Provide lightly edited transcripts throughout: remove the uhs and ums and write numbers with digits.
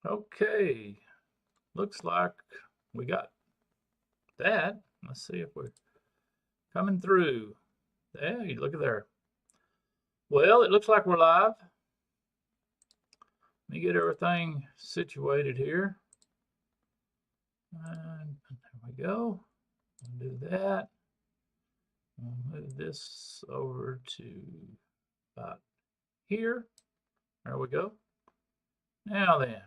Okay, looks like we got that. Let's see if we're coming through. Hey, look at there. Well, it looks like we're live. Let me get everything situated here. And there we go. We'll do that. We'll move this over to about here. There we go. Now then.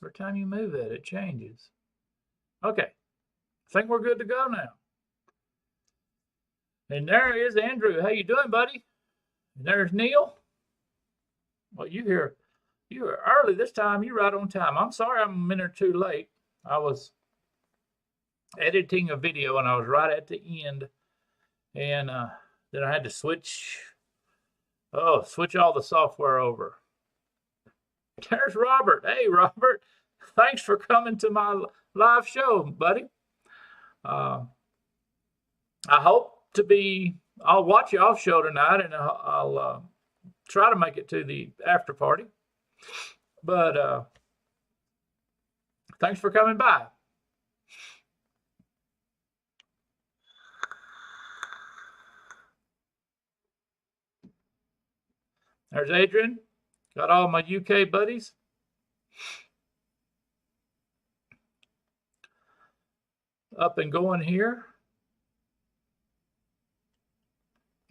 Every time you move that, it changes. Okay, I think we're good to go now. And there is Andrew. How you doing, buddy? And there's Neil. Well, you're early this time. You're right on time. I'm sorry I'm a minute or two late. I was editing a video and I was right at the end, and then I had to switch all the software over. There's Robert. Hey, Robert. Thanks for coming to my live show, buddy. I hope to be. I'll watch y'all show tonight, and I'll try to make it to the after party. But thanks for coming by. There's Adrian. Got all my UK buddies. Up and going here.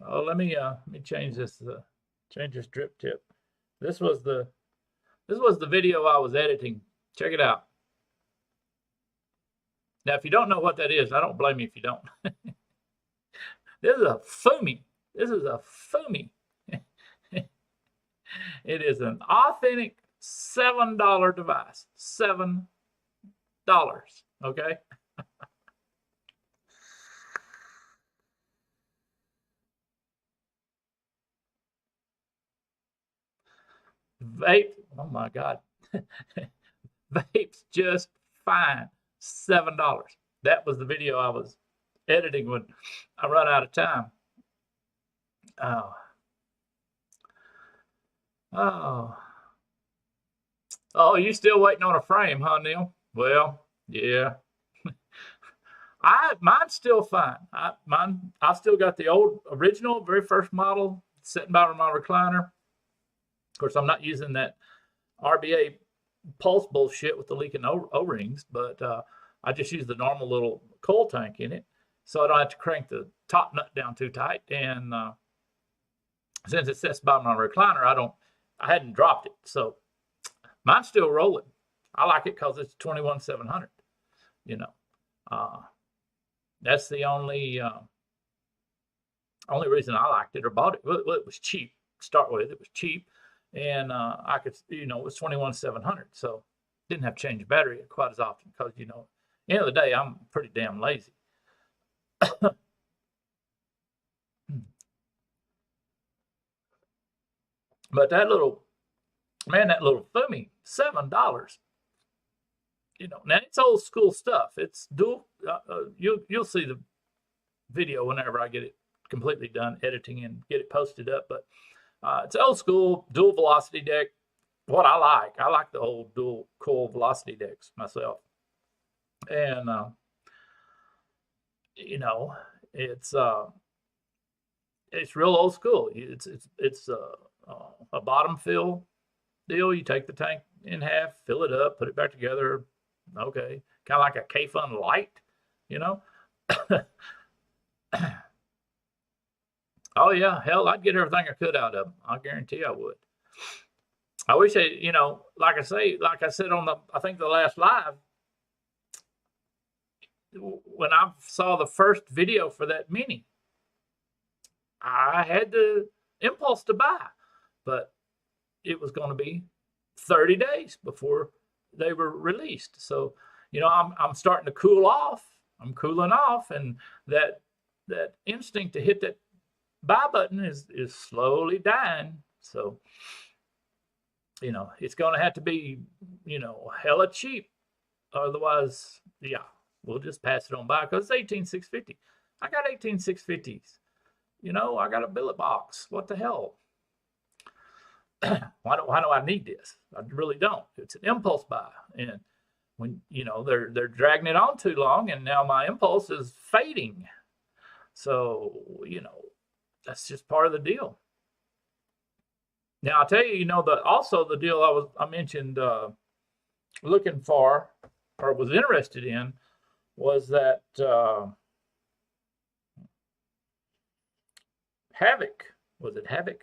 Oh, let me change this. Change this drip tip. This was the video I was editing. Check it out. Now, if you don't know what that is, I don't blame you if you don't. This is a Fumi. This is a Fumi. It is an authentic $7 device. $7. Okay. Vape. Oh my God. Vape's just fine. $7. That was the video I was editing when I run out of time. Oh, you still waiting on a frame, huh, Neil? Well, yeah. Mine's still fine. I still got the old original, very first model sitting by my recliner. Of course, I'm not using that RBA pulse bullshit with the leaking O-rings, but I just use the normal little coal tank in it, so I don't have to crank the top nut down too tight. And since it sits by my recliner, I hadn't dropped it, so mine's still rolling. I like it because it's 21700. You know, that's the only reason I liked it or bought it. Well, it was cheap to start with. It was cheap, and I could, it was 21700, so didn't have to change the battery quite as often because, at the end of the day, I'm pretty damn lazy. But that little Fumi, $7. Now it's old school stuff. It's dual. You'll see the video whenever I get it completely done editing and get it posted up. But it's old school dual velocity deck. What I like the old dual coil velocity decks myself. And it's real old school. It's a bottom fill deal. You take the tank in half, fill it up, put it back together. Okay, kind of like a K-Fun Light, Oh yeah, hell, I'd get everything I could out of them. I guarantee I would. I wish like I said on I think the last live, when I saw the first video for that Mini, I had the impulse to buy, but it was going to be 30 days before they were released. So, I'm starting to cool off. I'm cooling off, and that instinct to hit that buy button is slowly dying. So, it's going to have to be, hella cheap. Otherwise, yeah, we'll just pass it on by because it's 18650. I got 18650s. You know, I got a billet box. What the hell? Why do I need this? I really don't. It's an impulse buy. And when, you know, they're dragging it on too long, and now my impulse is fading. So, you know, that's just part of the deal. Now I'll tell you, you know, also the deal I mentioned looking for or was interested in was that Havoc. Was it Havoc?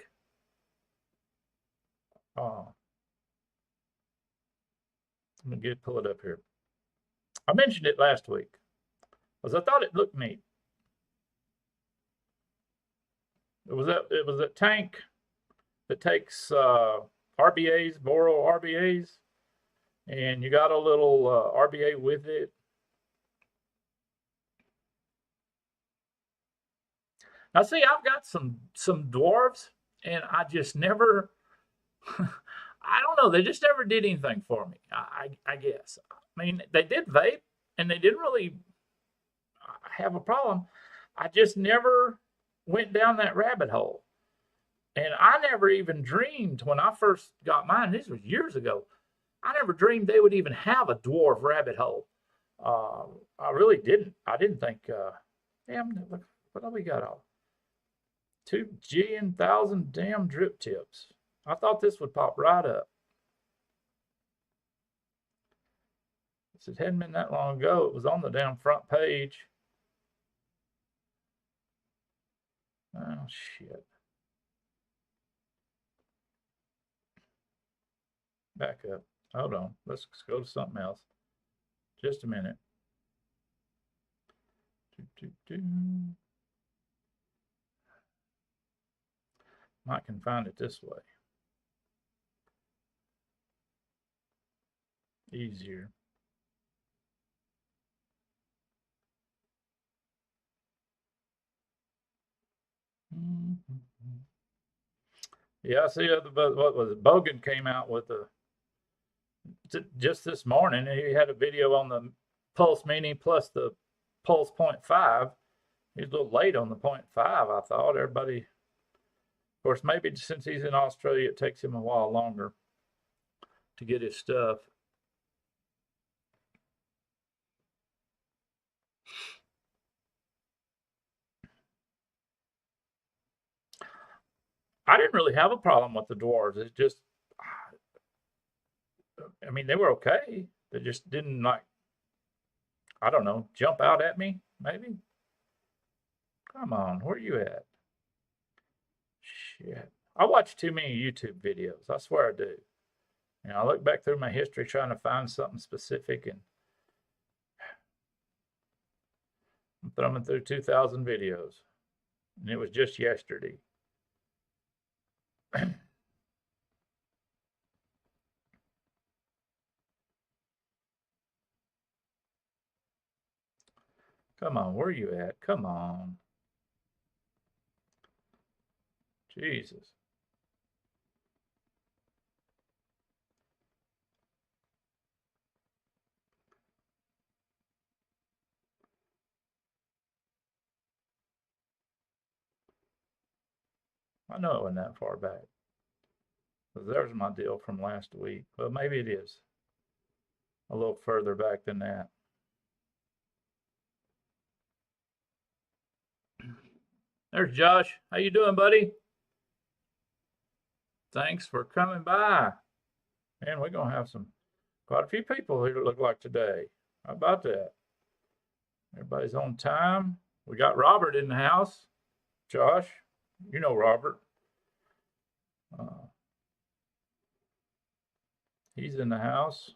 Let me pull it up here. I mentioned it last week because I thought it looked neat. It was a tank that takes RBAs, Boro RBAs, and you got a little RBA with it. Now, see, I've got some dwarves, and I just never. I don't know. They just never did anything for me. I guess. I mean, they did vape, and they didn't really have a problem. I just never went down that rabbit hole. And I never even dreamed when I first got mine, this was years ago, I never dreamed they would even have a dwarf rabbit hole. I really didn't. I didn't think, damn, look, what do we got all? 2,000,000 damn drip tips. I thought this would pop right up. It hadn't been that long ago. It was on the damn front page. Oh, shit. Back up. Hold on. Let's go to something else. Just a minute. I can find it this way. Easier. Yeah, I see. What was it? Bogan came out with just this morning. He had a video on the Pulse Mini plus the Pulse 0.5. He's a little late on the 0.5. I thought everybody. Of course, maybe since he's in Australia, it takes him a while longer to get his stuff. I didn't really have a problem with the dwarves. It's just, I mean, they were okay. They just didn't like, I don't know, jump out at me, maybe. Come on, where are you at? Shit. I watch too many YouTube videos. I swear I do. You know, I look back through my history trying to find something specific, and I'm thumbing through 2,000 videos. And it was just yesterday. Come on, where are you at? Come on. Jesus. I know it wasn't that far back. Because there's my deal from last week. Well, maybe it is a little further back than that. There's Josh. How you doing, buddy? Thanks for coming by. Man, we're going to have quite a few people here look like today. How about that? Everybody's on time. We got Robert in the house. Josh, you know Robert. He's in the house.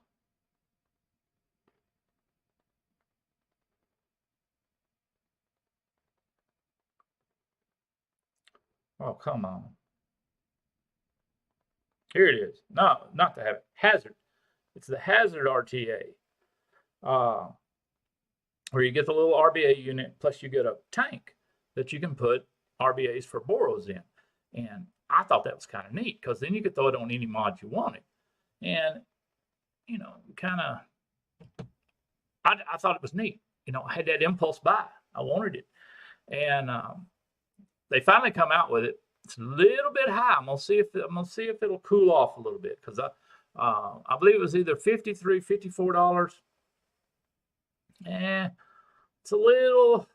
Oh, come on. Here it is. No, not the Hazard. It's the Hazard RTA. Where you get the little RBA unit, plus you get a tank that you can put RBAs for Boros in. And I thought that was kind of neat because then you could throw it on any mod you wanted. And, you know, kind of, I thought it was neat. You know, I had that impulse buy. I wanted it. And they finally come out with it. It's a little bit high. I'm gonna see if it'll cool off a little bit, because I believe it was either $53, $54. It's a little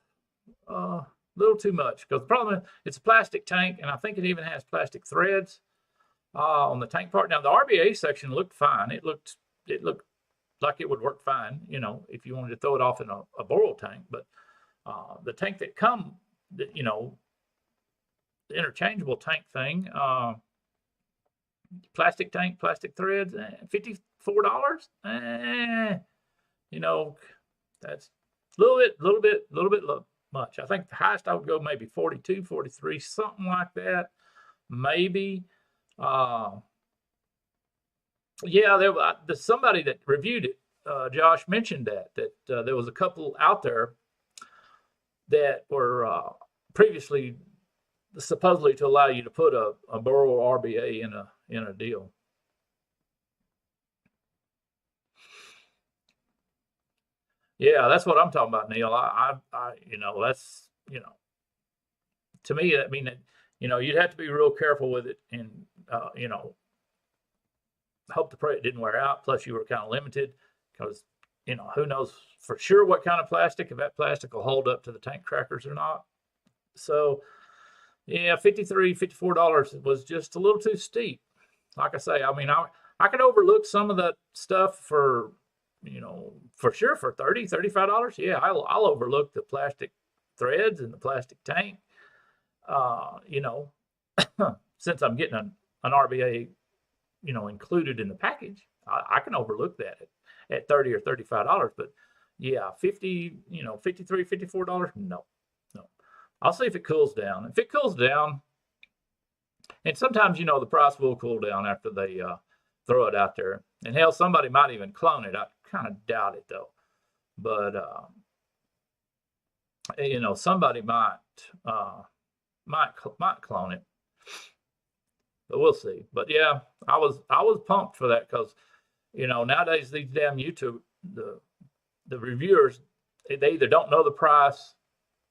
too much, because the problem is it's a plastic tank, and I think it even has plastic threads on the tank part. Now the RBA section looked fine. It looked like it would work fine, you know, if you wanted to throw it off in a boral tank. But the tank that you know, the interchangeable tank thing, plastic tank, plastic threads, $54. You know, that's a little bit much. I think the highest I would go maybe 42, 43, something like that, maybe. Yeah, there's somebody that reviewed it. Josh mentioned that there was a couple out there that were previously supposedly to allow you to put a boral RBA in a deal. Yeah, that's what I'm talking about, Neil. I you know, that's, you know, to me, I mean, you know, you'd have to be real careful with it, and you know, hope to pray it didn't wear out. Plus, you were kind of limited, because, you know, who knows for sure what kind of plastic, if that plastic will hold up to the tank crackers or not. So, yeah, $53, $54 was just a little too steep. Like I say, I mean, I could overlook some of that stuff for, you know, for sure, for $30, $35. Yeah, I'll overlook the plastic threads and the plastic tank. You know, since I'm getting an RBA, you know, included in the package, I can overlook that at $30 or $35. But yeah, 50, you know, $53, $54, no. I'll see if it cools down. If it cools down, and sometimes, you know, the price will cool down after they throw it out there. And hell, somebody might even clone it. I kind of doubt it though. But you know, somebody might clone it. But we'll see. But yeah, I was pumped for that, because, you know, nowadays these damn YouTube the reviewers, they either don't know the price,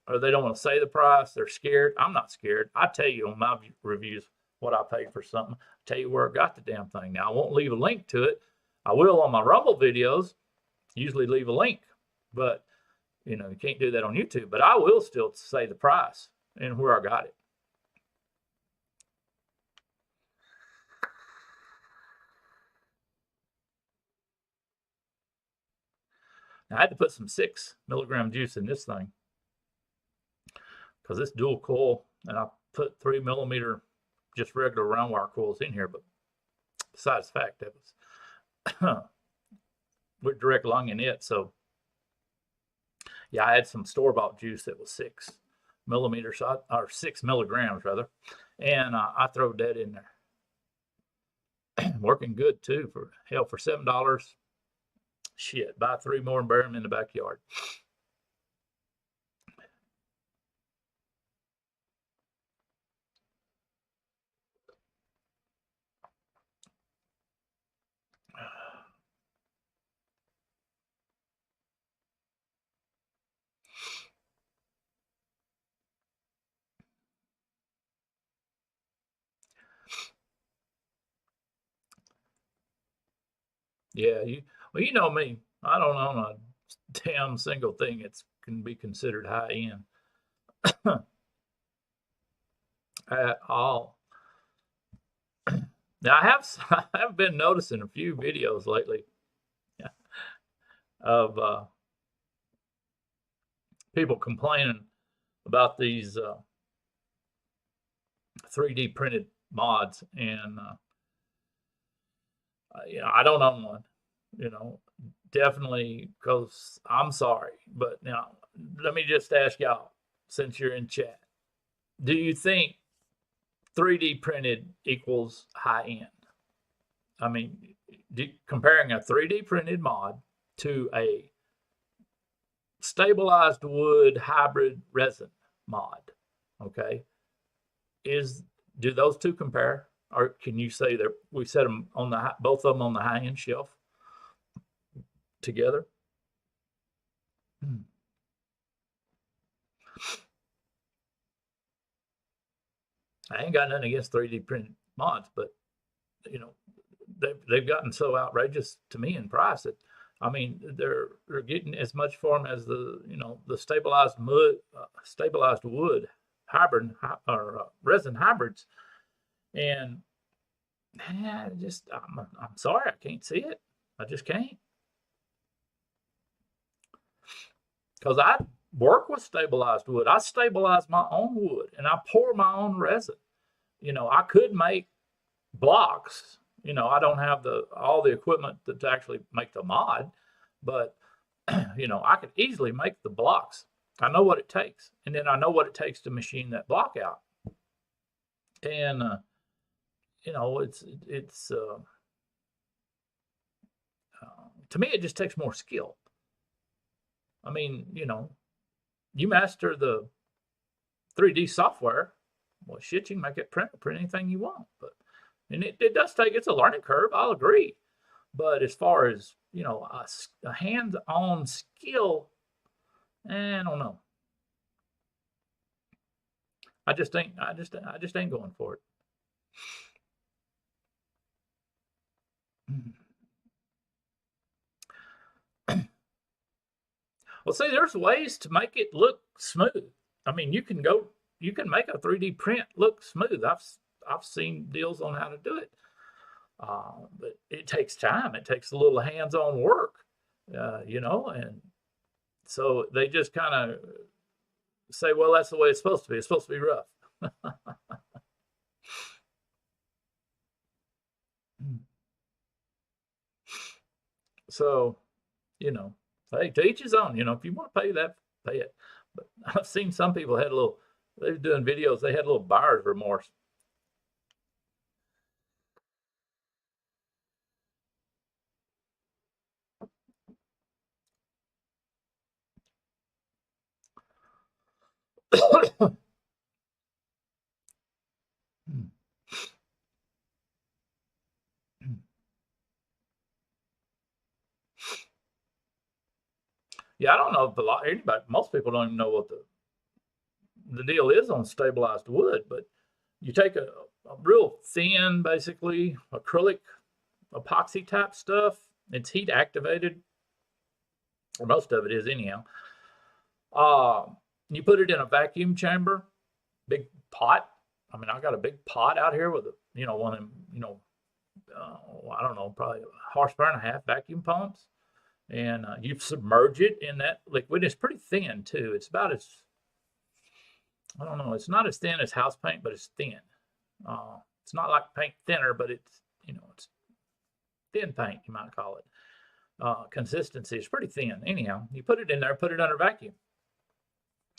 or they don't want to say the price. They're scared. I'm not scared. I tell you on my reviews what I paid for something. I tell you where I got the damn thing. Now, I won't leave a link to it. I will on my Rumble videos, usually leave a link, but, you know, you can't do that on YouTube. But I will still say the price and where I got it. Now, I had to put some 6 milligram juice in this thing, because it's dual coil, and I put 3 millimeter just regular round wire coils in here. But besides the fact that was with direct lung in it, so yeah, I had some store-bought juice that was 6 millimeters, or 6 milligrams rather, and I throw that in there. Working good too. For $7. Shit, buy 3 more and bury them in the backyard. Yeah, you know me. I don't own a damn single thing that can be considered high end at all. Now I have been noticing a few videos lately of people complaining about these 3D printed mods, and you know, I don't own one. You know, definitely, because I'm sorry, but now let me just ask y'all, since you're in chat, do you think 3D printed equals high end? I mean, comparing a 3D printed mod to a stabilized wood hybrid resin mod, okay, do those two compare? Or can you say that we set them on both of them on the high end shelf together? I ain't got nothing against 3D printed mods, but you know, they've gotten so outrageous to me in price that, I mean, they're getting as much for them as the stabilized wood hybrid or resin hybrids. And just I'm sorry, I can't see it. I just can't, because I work with stabilized wood. I stabilize my own wood and I pour my own resin. I could make blocks. I don't have all the equipment to actually make the mod, but I could easily make the blocks. I know what it takes, and then I know what it takes to machine that block out. And it's to me, it just takes more skill. I mean, you master the 3D software, well, shit, you can make it print anything you want. But and it does it's a learning curve. I'll agree. But as far as a hands-on skill, I don't know. I just ain't going for it. Well, see, there's ways to make it look smooth. I mean, you can make a 3D print look smooth. I've seen deals on how to do it, but it takes time. It takes a little hands-on work, and so they just kind of say, well, that's the way it's supposed to be. It's supposed to be rough. So, hey, to each his own. If you want to pay that, pay it. But I've seen some people they were doing videos, they had a little buyer's remorse. Yeah, I don't know if most people don't even know what the deal is on stabilized wood, but you take a real thin, basically acrylic epoxy type stuff. It's heat activated, or most of it is anyhow. You put it in a vacuum chamber, big pot. I mean, I got a big pot out here with one of them, I don't know, probably a horsepower and a half vacuum pumps, and you submerge it in that liquid. It's pretty thin too. It's about as, I don't know, it's not as thin as house paint, but it's thin. It's not like paint thinner, but it's it's thin paint, you might call it. Consistency is pretty thin. Anyhow, you put it in there, put it under vacuum,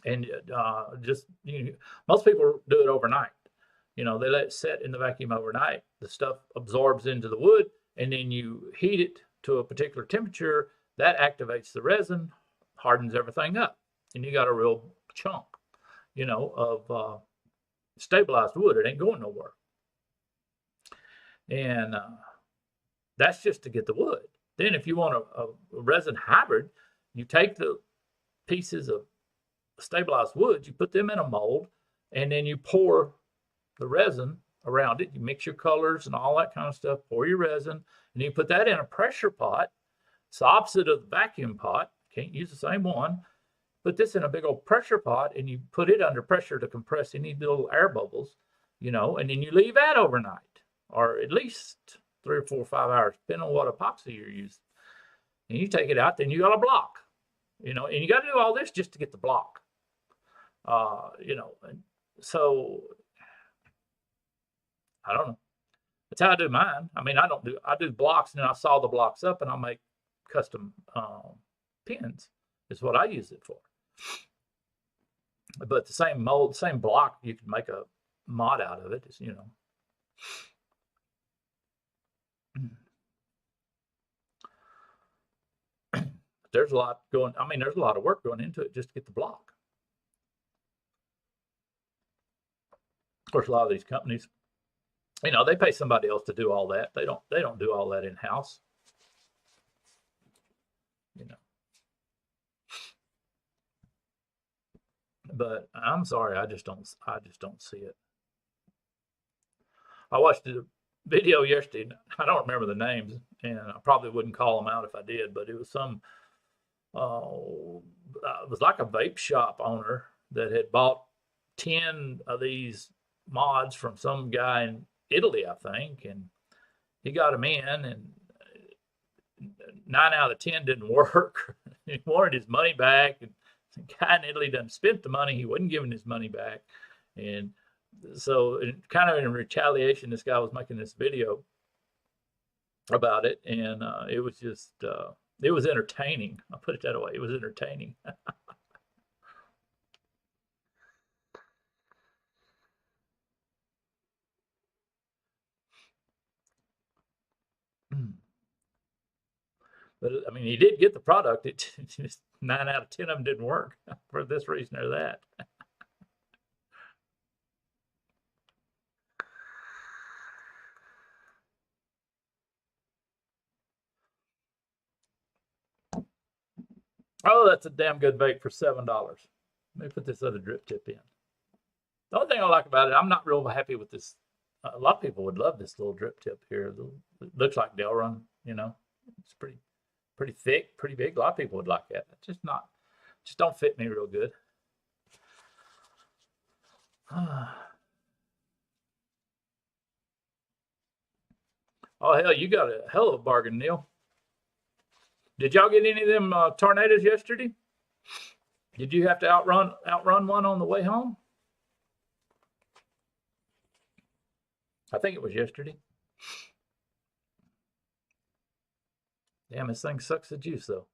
and most people do it overnight. They let it set in the vacuum overnight. The stuff absorbs into the wood, and then you heat it to a particular temperature. That activates the resin, hardens everything up, and you got a real chunk, of stabilized wood. It ain't going nowhere. And that's just to get the wood. Then if you want a resin hybrid, you take the pieces of stabilized wood, you put them in a mold, and then you pour the resin around it. You mix your colors and all that kind of stuff, pour your resin, and you put that in a pressure pot. It's the opposite of the vacuum pot. Can't use the same one. Put this in a big old pressure pot, and you put it under pressure to compress any little air bubbles, and then you leave that overnight, or at least 3 or 4 or 5 hours, depending on what epoxy you're using. And you take it out, then you got a block, and you got to do all this just to get the block. And so I don't know. That's how I do mine. I mean, I do blocks, and then I saw the blocks up, and I make custom pins. Is what I use it for. But the same mold, same block, you can make a mod out of it. There's a lot going. I mean, there's a lot of work going into it just to get the block. Of course, a lot of these companies, they pay somebody else to do all that. They don't do all that in house. But I'm sorry, I just don't see it. I watched a video yesterday. I don't remember the names, and I probably wouldn't call them out if I did, but it was some, it was like a vape shop owner that had bought 10 of these mods from some guy in Italy, I think, and he got them in, and 9 out of the 10 didn't work. He wanted his money back, and the guy in Italy done spent the money. He wasn't giving his money back, and so kind of in retaliation, this guy was making this video about it, and it was just it was entertaining. I'll put it that way. It was entertaining. But I mean, he did get the product. It just 9 out of 10 of them didn't work for this reason or that. Oh, that's a damn good bake for $7. Let me put this other drip tip in. The only thing I like about it, I'm not real happy with this. A lot of people would love this little drip tip here. It looks like Delrin, you know. It's pretty thick, pretty big. A lot of people would like that. It's just don't fit me real good. Oh hell, you got a hell of a bargain, Neil. Did y'all get any of them tornadoes yesterday? Did you have to outrun one on the way home? I think it was yesterday. Damn, this thing sucks the juice though.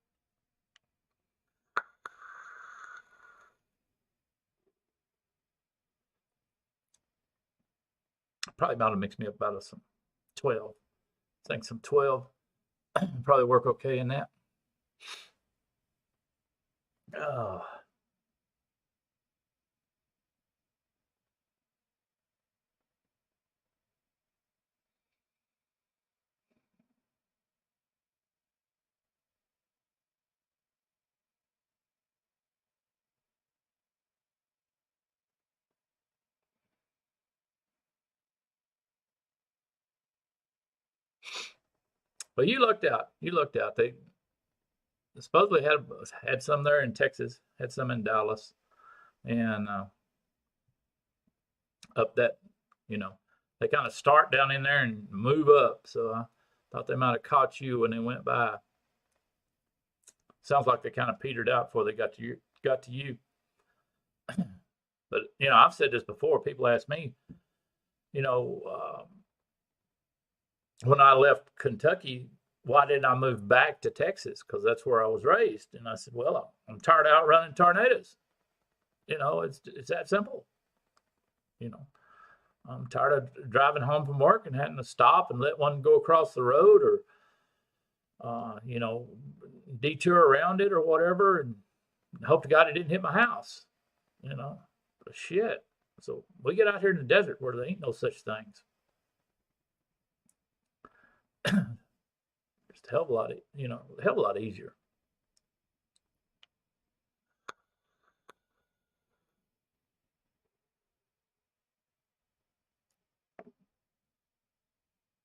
Probably about to mix me up about some 12. I think some 12 probably work okay in that. Oh. But you lucked out. You lucked out. They supposedly had some there in Texas, had some in Dallas, and up that, you know, they kind of start down in there and move up. So I thought they might have caught you when they went by. Sounds like they kind of petered out before they got to you. But you know, I've said this before. People ask me, you know, when I left Kentucky, why didn't I move back to Texas? Because that's where I was raised. And I said, well, I'm tired of outrunning tornadoes. You know, it's that simple. You know, I'm tired of driving home from work and having to stop and let one go across the road, or you know, detour around it or whatever, and hope to God it didn't hit my house. You know, but shit. So we get out here in the desert where there ain't no such things. Just a hell of a lot, you know, a hell of a lot easier.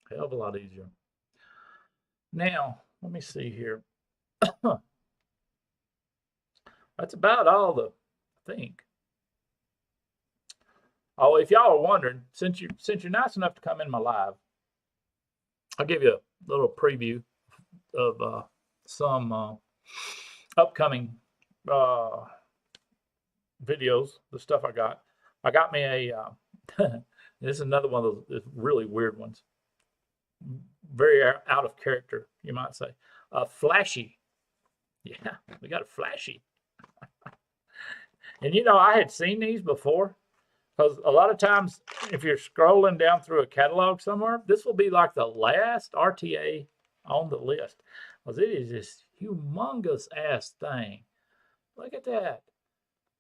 Hell of a lot easier. Now, let me see here. That's about all the think. Oh, if y'all are wondering, since you're nice enough to come in my live, I'll give you a little preview of some upcoming videos, the stuff I got. I got me a, this is another one of those really weird ones. Very out of character, you might say. Flashy. Yeah, we got a flashy. And you know, I had seen these before, because a lot of times if you're scrolling down through a catalog somewhere, this will be like the last RTA on the list, because it is this humongous ass thing. Look at that.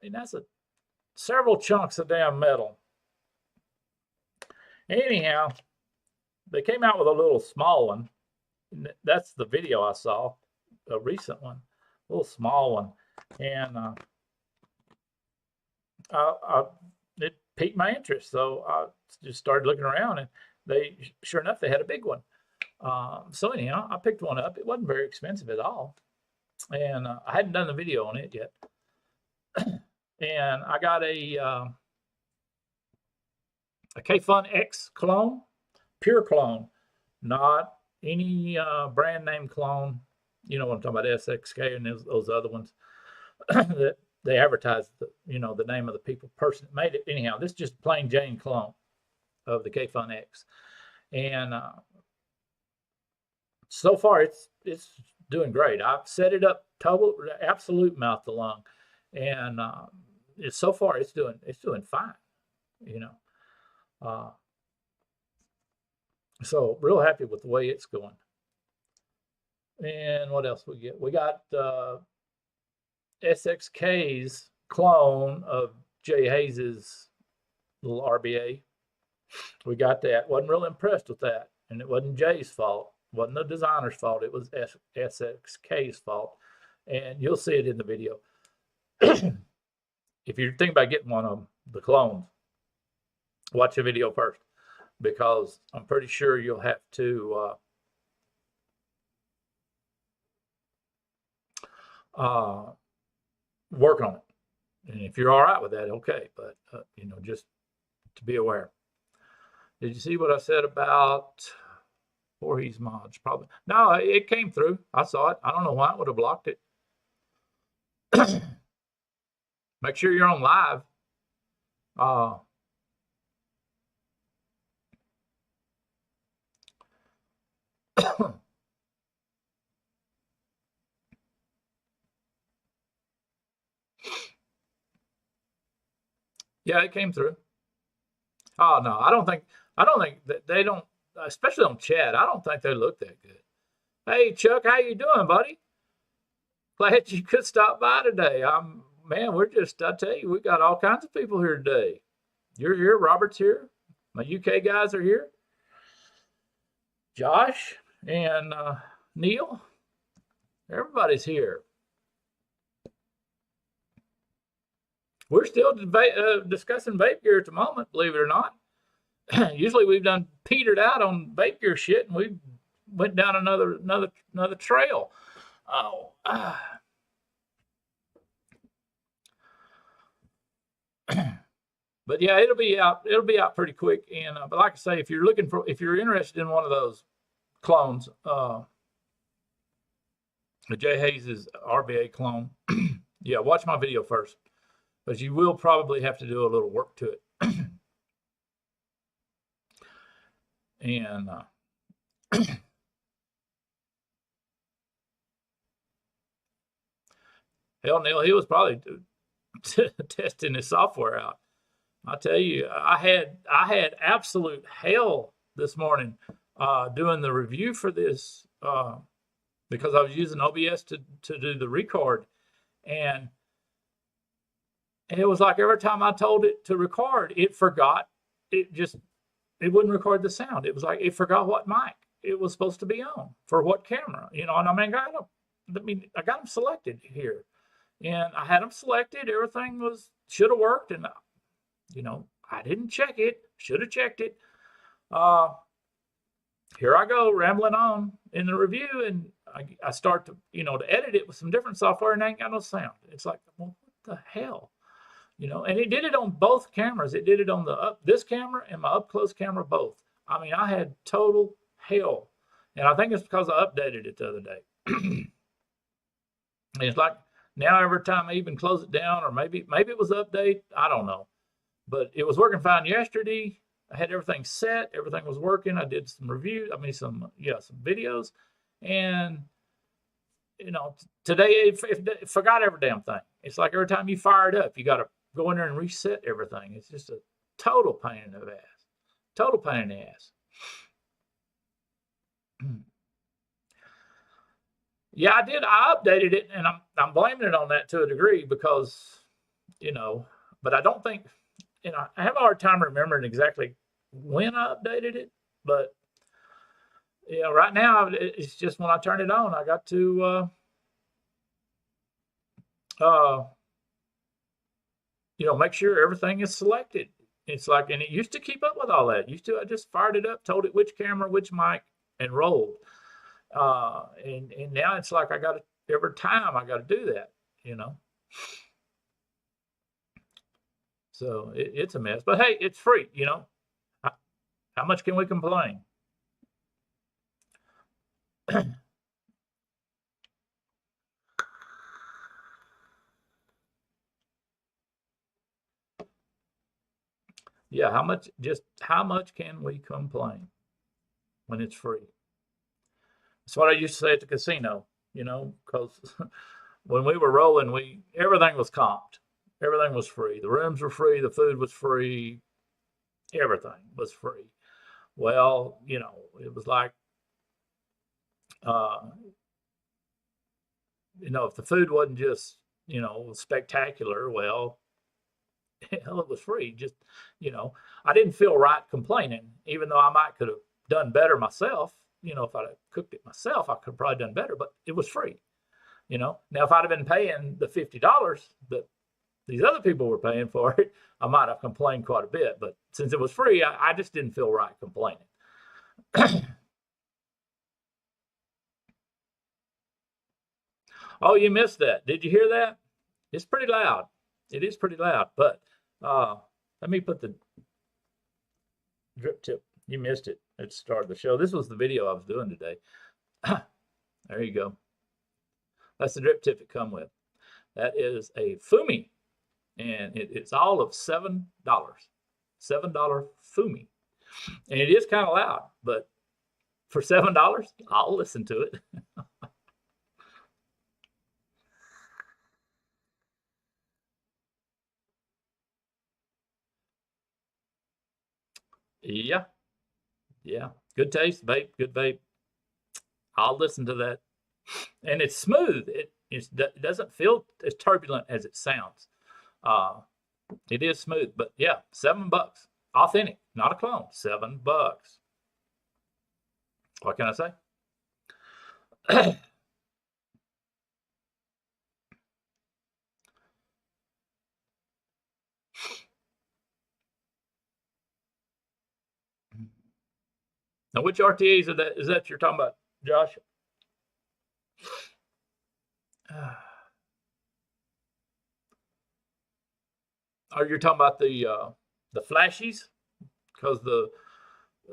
I mean, that's several chunks of damn metal. Anyhow, they came out with a little small one. That's the video I saw, a recent one, a little small one. And it piqued my interest. So I just started looking around, and sure enough, they had a big one. So anyhow, I picked one up. It wasn't very expensive at all, and I hadn't done the video on it yet. And I got a K-Fun X clone, pure clone, not any brand name clone. You know what I'm talking about, SXK and those other ones that they advertise, the name of the person that made it. Anyhow, this is just plain Jane clone of the K-Fun X, and so far it's doing great. I've set it up total absolute mouth to lung, and so far it's doing fine. So real happy with the way it's going. And what else we get? We got SXK's clone of Jay Hayes's little RBA. We got that. Wasn't real impressed with that, and it wasn't Jay's fault. Wasn't the designer's fault. It was SXK's fault, and you'll see it in the video. If you're thinking about getting one of them, the clones, watch the video first, because I'm pretty sure you'll have to work on it. And if you're all right with that, okay. But just to be aware. Did you see what I said about Voorhees mods? Probably. No, it came through. I saw it. I don't know why it would have blocked it. Make sure you're on live. Yeah, it came through. Oh no, I don't think that they don't, especially on chat. I don't think they look that good. Hey Chuck, how you doing, buddy? Glad you could stop by today. Man, I tell you, we got all kinds of people here today. You're here, Robert's here, my UK guys are here, Josh and Neil. Everybody's here. We're still discussing vape gear at the moment, believe it or not. Usually we've done petered out on vape gear shit, and we went down another trail. But yeah, it'll be out pretty quick. And but like I say, if you're interested in one of those clones, the Jay Hayes' RBA clone, yeah, watch my video first, because you will probably have to do a little work to it. And hell, Neil, he was probably testing his software out. I tell you, I had absolute hell this morning doing the review for this because I was using OBS to do the record, and it was like every time I told it to record, it forgot. It wouldn't record the sound. It was like it forgot what mic it was supposed to be on for what camera, And I mean, I got them selected here, and I had them selected. Everything should have worked, and I didn't check it. Should have checked it. Here I go rambling on in the review, and I start to edit it with some different software, and I ain't got no sound. It's like, well, what the hell? And it did it on both cameras. It did it on this camera and my up close camera both. I mean, I had total hell, and I think it's because I updated it the other day. And it's like now every time I even close it down, or maybe it was update, I don't know, but it was working fine yesterday. I had everything set. Everything was working. I did some reviews. some videos, and today it forgot every damn thing. It's like every time you fire it up, you got to go in there and reset everything. It's just a total pain in the ass. Total pain in the ass. Yeah, I did. I updated it, and I'm blaming it on that to a degree because, but I don't think, I have a hard time remembering exactly when I updated it. But right now it's just when I turn it on, I got to make sure everything is selected. it's like, and it used to keep up with all that. Used to, I just fired it up, told it which camera, which mic, and rolled. And now it's like I got to, every time I got to do that, you know. So it's a mess. But hey, it's free, you know. How much can we complain? Yeah, how much can we complain when it's free? That's what I used to say at the casino, you know, because when we were rolling, everything was comped. Everything was free. The rooms were free, the food was free, everything was free. Well, you know, it was like uh, you know, if the food wasn't just, you know, spectacular, well, hell, it was free. Just, you know, I didn't feel right complaining, even though I might could have done better myself. You know, if I'd have cooked it myself, I could have probably done better, but it was free. You know, now if I'd have been paying the $50 that these other people were paying for it, I might have complained quite a bit. But since it was free, I just didn't feel right complaining. Oh, you missed that. Did you hear that? It's pretty loud. It is pretty loud. But let me put the drip tip. You missed it at the start of the show. This was the video I was doing today. There you go. That's the drip tip it come with. That is a Fumi, and it's all of $7. $7 Fumi, and it is kind of loud, but for $7, I'll listen to it. Yeah, yeah. Good taste, vape. Good vape. I'll listen to that, and it's smooth. It doesn't feel as turbulent as it sounds. Uh, it is smooth, but yeah, $7, authentic, not a clone. $7. What can I say? Now, which RTAs is that you're talking about, Josh? Are you talking about the flashies? Because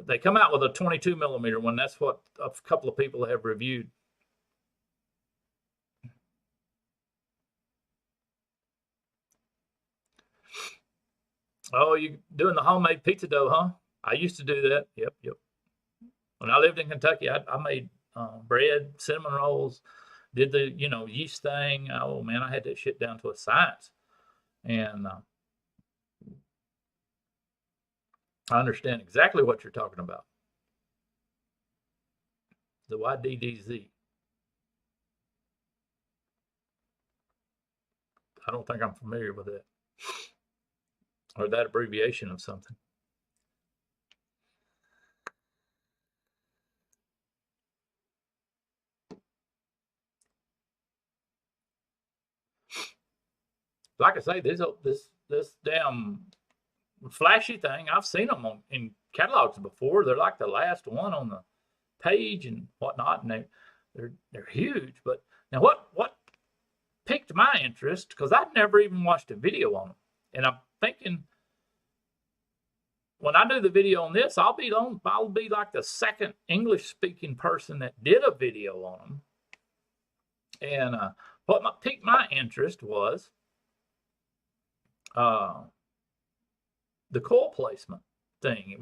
they come out with a 22 millimeter one. That's what a couple of people have reviewed. Oh, you doing the homemade pizza dough, huh? I used to do that. Yep, yep. When I lived in Kentucky, I made bread, cinnamon rolls, did the, you know, yeast thing. Oh man, I had that shit down to a science, and I understand exactly what you're talking about. The YDDZ. I don't think I'm familiar with it, or that abbreviation of something. Like I say, this damn flashy thing. I've seen them in catalogs before. They're like the last one on the page and whatnot, and they're huge. But now what piqued my interest, because I'd never even watched a video on them, and I'm thinking when I do the video on this, I'll be like the second English speaking person that did a video on them. And what piqued my interest was the coil placement thing. It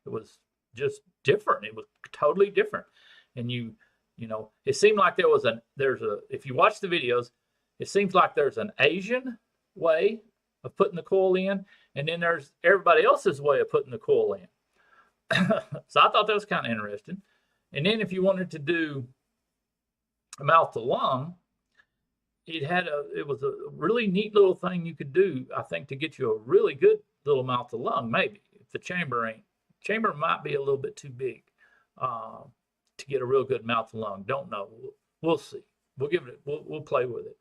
was just different. It was totally different. And you know, it seemed like if you watch the videos, it seems like there's an Asian way of putting the coil in, and then there's everybody else's way of putting the coil in. So I thought that was kind of interesting. And then if you wanted to do mouth to lung, it was a really neat little thing you could do, I think, to get you a really good little mouth to lung. Maybe if the chamber might be a little bit too big to get a real good mouth to lung. Don't know. We'll see. We'll give it. We'll play with it.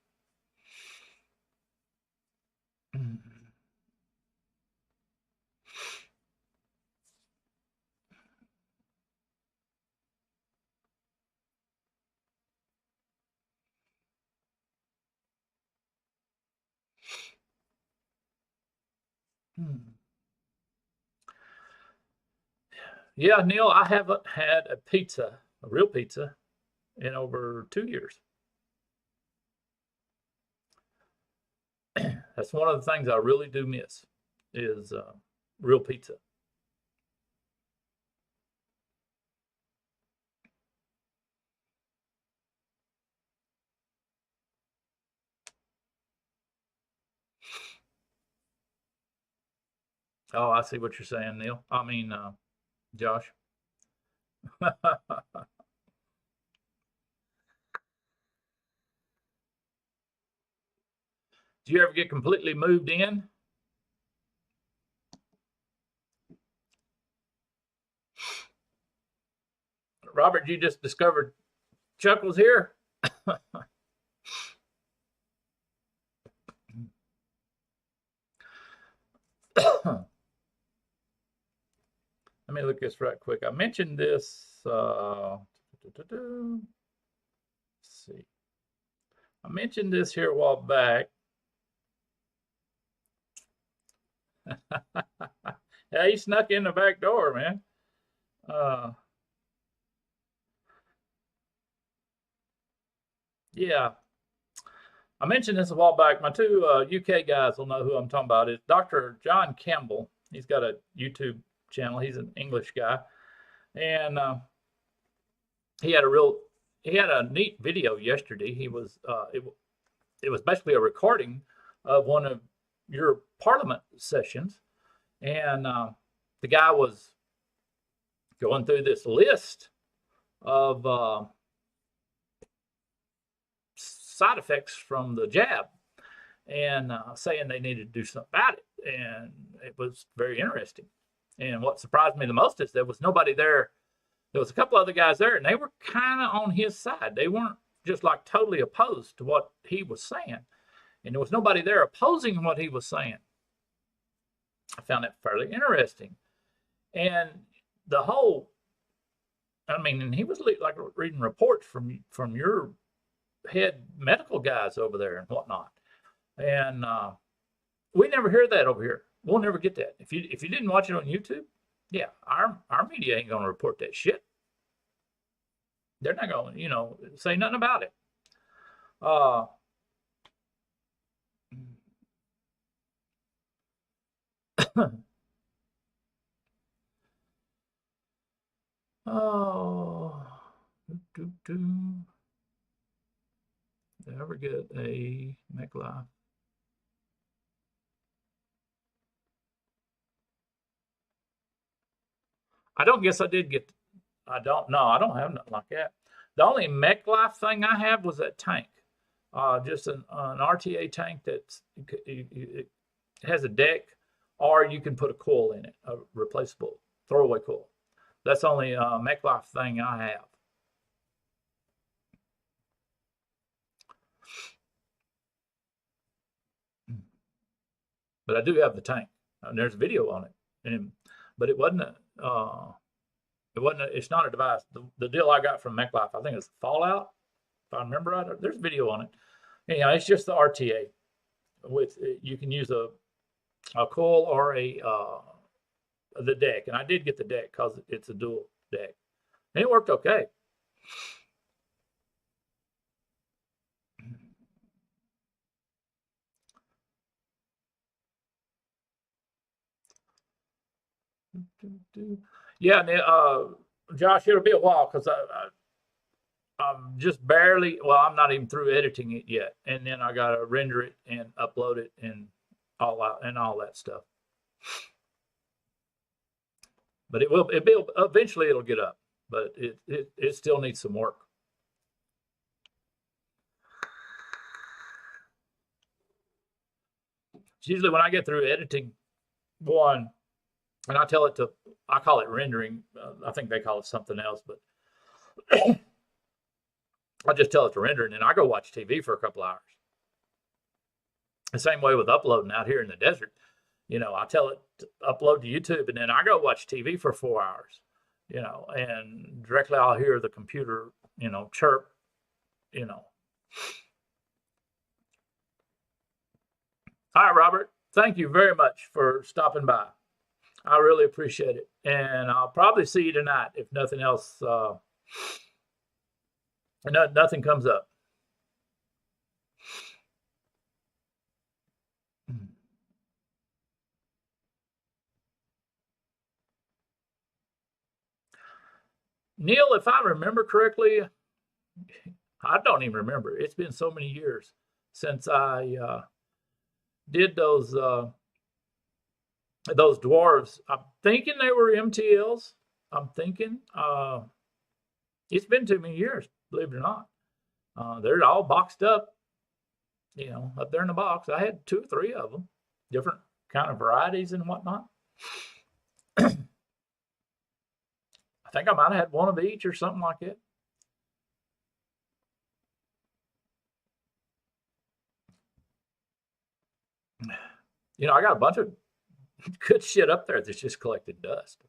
Yeah, Neil, I haven't had a pizza, a real pizza, in over 2 years. That's one of the things I really do miss is real pizza. Oh, I see what you're saying, Neil. I mean, Josh. Do you ever get completely moved in? Robert, you just discovered Chuck was here? Let me look this right quick. I mentioned this. Let's see. I mentioned this here a while back. Yeah, he snuck in the back door, man. Yeah, I mentioned this a while back. My two UK guys will know who I'm talking about. Is Dr. John Campbell. He's got a YouTube channel. He's an English guy, and he had a real he had a neat video yesterday. It was basically a recording of one of your Parliament sessions, and the guy was going through this list of side effects from the jab and saying they needed to do something about it. And it was very interesting. And what surprised me the most is there was nobody there. There was a couple other guys there, and they were kind of on his side. They weren't just like totally opposed to what he was saying. And there was nobody there opposing what he was saying. I found that fairly interesting. And the whole, I mean, and he was like reading reports from your head medical guys over there and whatnot. And we never hear that over here. We'll never get that. If you didn't watch it on YouTube, yeah, our media ain't gonna report that shit. They're not gonna, say nothing about it. Oh, do I ever get a MacLife? I don't guess I did get. I don't know. I don't have nothing like that. The only MacLife thing I have was that tank, just an RTA tank it has a deck, or you can put a coil in it, a replaceable throwaway coil. That's the only MacLife thing I have. But I do have the tank, and there's video on it. But it wasn't it's not a device. The deal I got from MacLife, I think it's Fallout, if I remember right. There's video on it. Anyhow, it's just the RTA. You can use a coil or the deck, and I did get the deck because it's a dual deck, and it worked okay. Yeah, Josh, it'll be a while because I'm just barely. Well, I'm not even through editing it yet, and then I gotta render it and upload it and all that stuff. But eventually it'll get up, but it still needs some work. It's usually when I get through editing one, and I call it rendering. I think they call it something else, but I just tell it to render, and then I go watch TV for a couple hours. The same way with uploading out here in the desert. I tell it to upload to YouTube, and then I go watch TV for 4 hours, and directly I'll hear the computer, chirp, All right, Robert. thank you very much for stopping by. I really appreciate it. And I'll probably see you tonight if nothing else, nothing comes up. Neil, if I remember correctly, I don't even remember. It's been so many years since I did those dwarves. I'm thinking they were MTLs. I'm thinking it's been too many years, believe it or not. They're all boxed up, up there in the box. I had 2 or 3 of them, different kind of varieties and whatnot. I think I might have had one of each or something like that. I got a bunch of good shit up there that's just collected dust.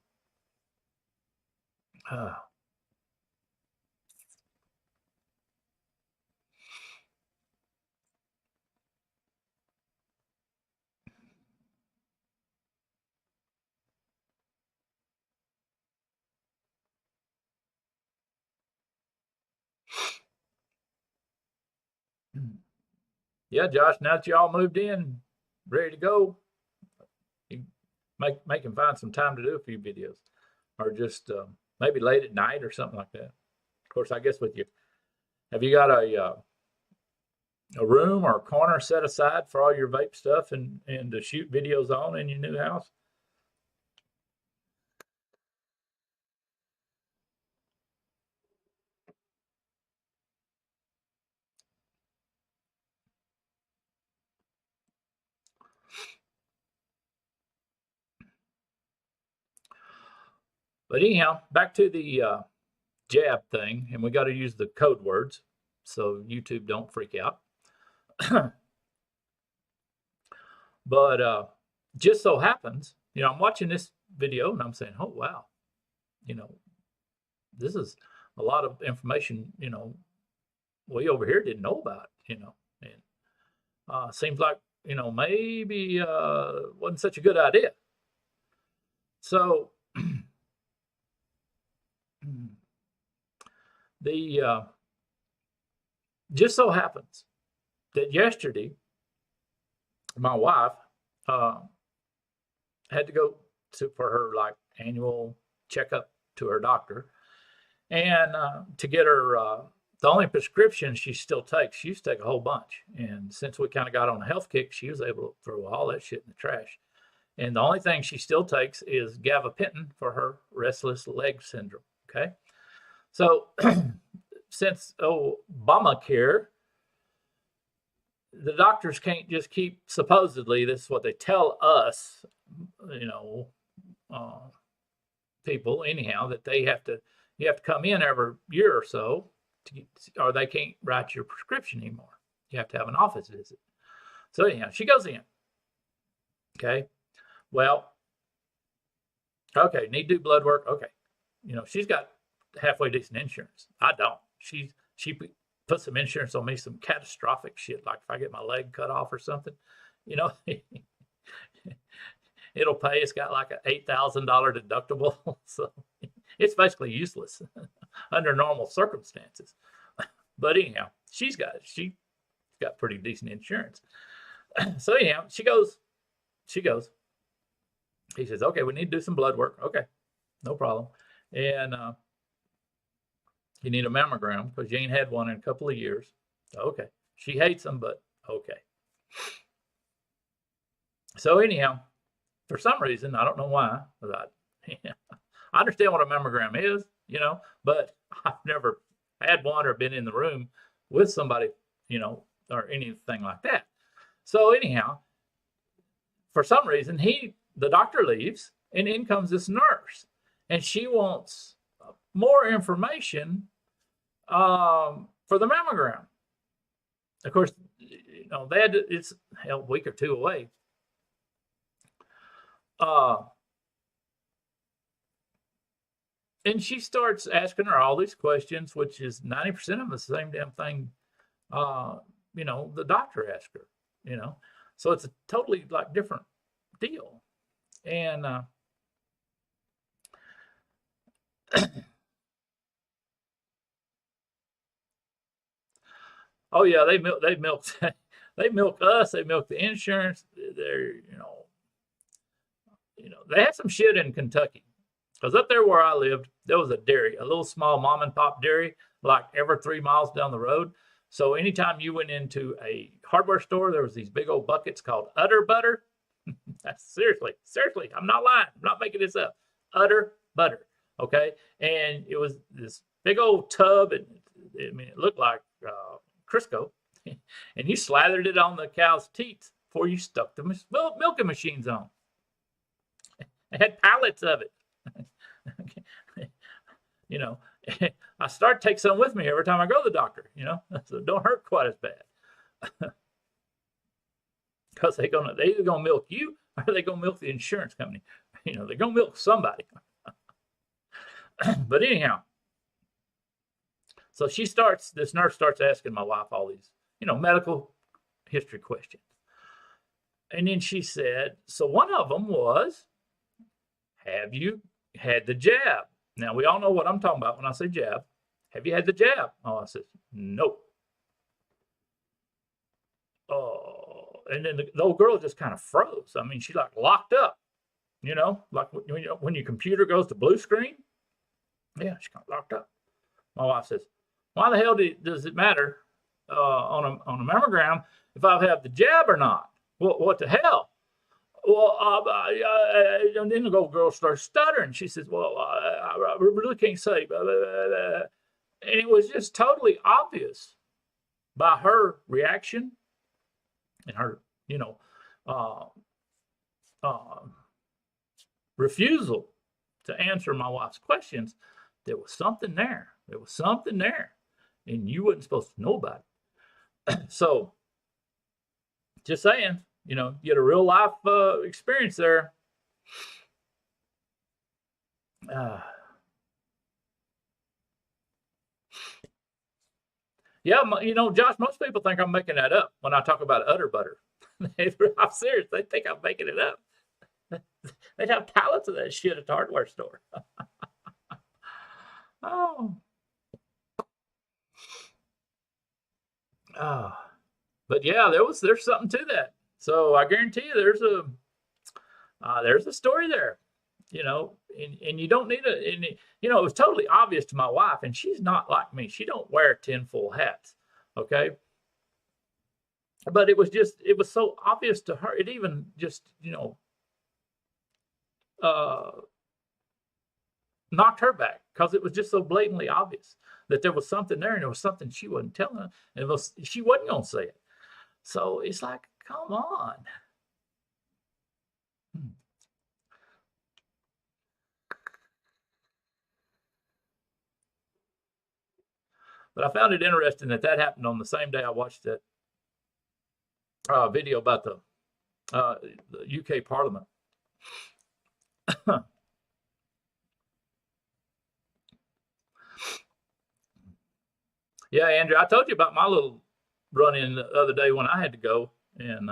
Yeah, Josh, now that y'all moved in, ready to go, you make him find some time to do a few videos, or just maybe late at night or something like that. Of course, I guess with you, have you got a room or a corner set aside for all your vape stuff and to shoot videos on in your new house? But anyhow, back to the jab thing, and we got to use the code words so YouTube don't freak out. But just so happens, I'm watching this video and I'm saying, oh, wow, this is a lot of information, we over here didn't know about, and seems like, maybe wasn't such a good idea. So the just so happens that yesterday my wife had to go for her annual checkup to her doctor, and to get her the only prescription she still takes. She used to take a whole bunch, and since we kind of got on a health kick, she was able to throw all that shit in the trash. And the only thing she still takes is gabapentin for her restless leg syndrome. Okay, so since Obamacare, the doctors can't just keep, supposedly, this is what they tell us, people anyhow, that you have to come in every year or so, or they can't write your prescription anymore. You have to have an office visit. So anyhow, she goes in. Okay, well, okay, need to do blood work. Okay, she's got halfway decent insurance. I don't. She put some insurance on me, some catastrophic shit, like if I get my leg cut off or something, it'll pay. It's got like an $8,000 deductible, so it's basically useless under normal circumstances. But anyhow, she's got pretty decent insurance. So anyhow, she goes. He says, okay, we need to do some blood work. Okay, no problem. And you need a mammogram because you ain't had one in a couple of years. Okay. She hates them, but okay. So anyhow, for some reason, I don't know why, but I understand what a mammogram is, but I've never had one or been in the room with somebody, or anything like that. So anyhow, for some reason, the doctor leaves, and in comes this nurse, and she wants more information for the mammogram. Of course, it's a week or two away. And she starts asking her all these questions, which is 90% of them the same damn thing, the doctor asked her, So it's a totally like different deal. And oh yeah, they milk they milk us, they milk the insurance. They're they had some shit in Kentucky. Because up there where I lived, there was a dairy, a little small mom and pop dairy, like every 3 miles down the road. So anytime you went into a hardware store, there was these big old buckets called Udder Butter. Seriously, I'm not lying. I'm not making this up. Udder Butter. Okay. And it was this big old tub. And I mean, it looked like Crisco. And you slathered it on the cow's teats before you stuck the milking machines on. They had pallets of it. I start to take some with me every time I go to the doctor, so it don't hurt quite as bad. Because they either gonna milk you or they gonna milk the insurance company. They're gonna milk somebody. But anyhow, so this nurse starts asking my wife all these, medical history questions. And then she said, so one of them was, have you had the jab? Now, we all know what I'm talking about when I say jab. Have you had the jab? Oh, I said, nope. Oh, and then the old girl just kind of froze. I mean, she like locked up, like when your computer goes to blue screen. Yeah, she got locked up. My wife says, why the hell does it matter on a mammogram if I have the jab or not? Well, what the hell? Well, and then the old girl starts stuttering. She says, well, I really can't say. And it was just totally obvious by her reaction and her, refusal to answer my wife's questions. There was something there. And you wasn't supposed to know about it. So, just saying. You had a real life experience there. Yeah, Josh, most people think I'm making that up when I talk about Udder Butter. I'm serious. They think I'm making it up. They'd have pallets of that shit at the hardware store. Oh. Oh. But yeah, there's something to that. So I guarantee you there's a story there, and you don't need it was totally obvious to my wife, and she's not like me. She don't wear tinfoil hats. Okay. But it was so obvious to her. It even just, knocked her back because it was just so blatantly obvious that there was something there, and there was something she wasn't telling her, and she wasn't going to say it. So it's like, come on. But I found it interesting that happened on the same day I watched that video about the UK Parliament. Yeah, Andrew, I told you about my little run-in the other day when I had to go, and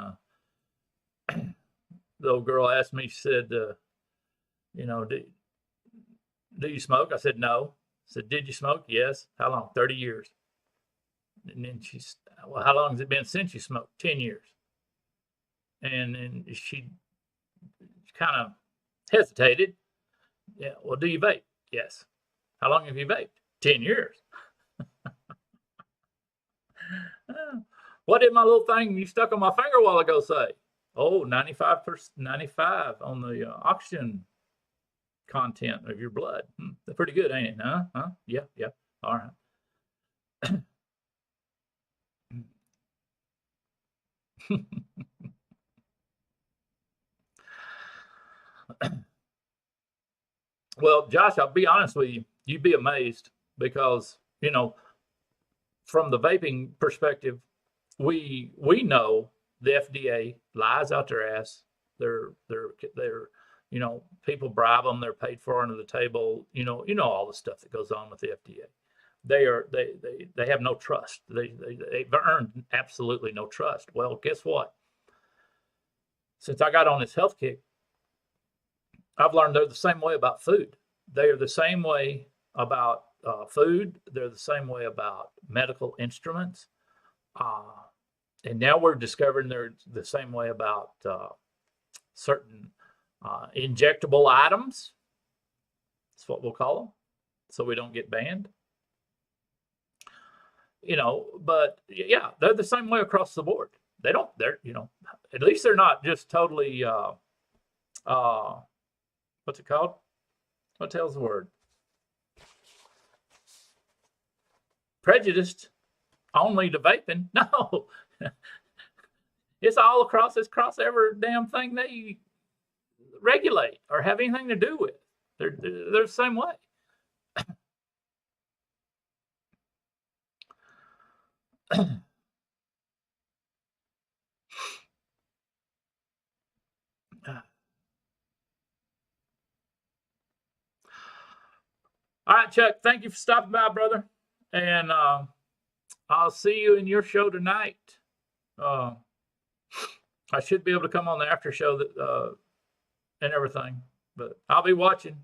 the old girl asked me, she said, do you smoke? I said, no. I said, did you smoke? Yes. How long? 30 years. And then well, how long has it been since you smoked? 10 years. And then she kind of hesitated. Yeah. Well, do you vape? Yes. How long have you vaped? 10 years. What did my little thing you stuck on my finger a while ago say? Oh, 95%, 95 on the oxygen content of your blood. That's pretty good, ain't it? Huh? Yeah. All right. Well, Josh, I'll be honest with you. You'd be amazed because, from the vaping perspective, we know the FDA lies out their ass. They're people bribe them. They're paid for under the table. All the stuff that goes on with the FDA. They have no trust. They've earned absolutely no trust. Well, guess what? since I got on this health kick, I've learned they're the same way about food. They are the same way about food. They're the same way about medical instruments. And now we're discovering they're the same way about certain injectable items. That's what we'll call them, so we don't get banned. But yeah, they're the same way across the board. They're at least they're not just totally what's it called? What the hell's the word? Prejudiced only to vaping. No. It's all across every damn thing they regulate or have anything to do with. They're the same way. All right, Chuck, thank you for stopping by, brother. And I'll see you in your show tonight. I should be able to come on the after show and everything, but I'll be watching.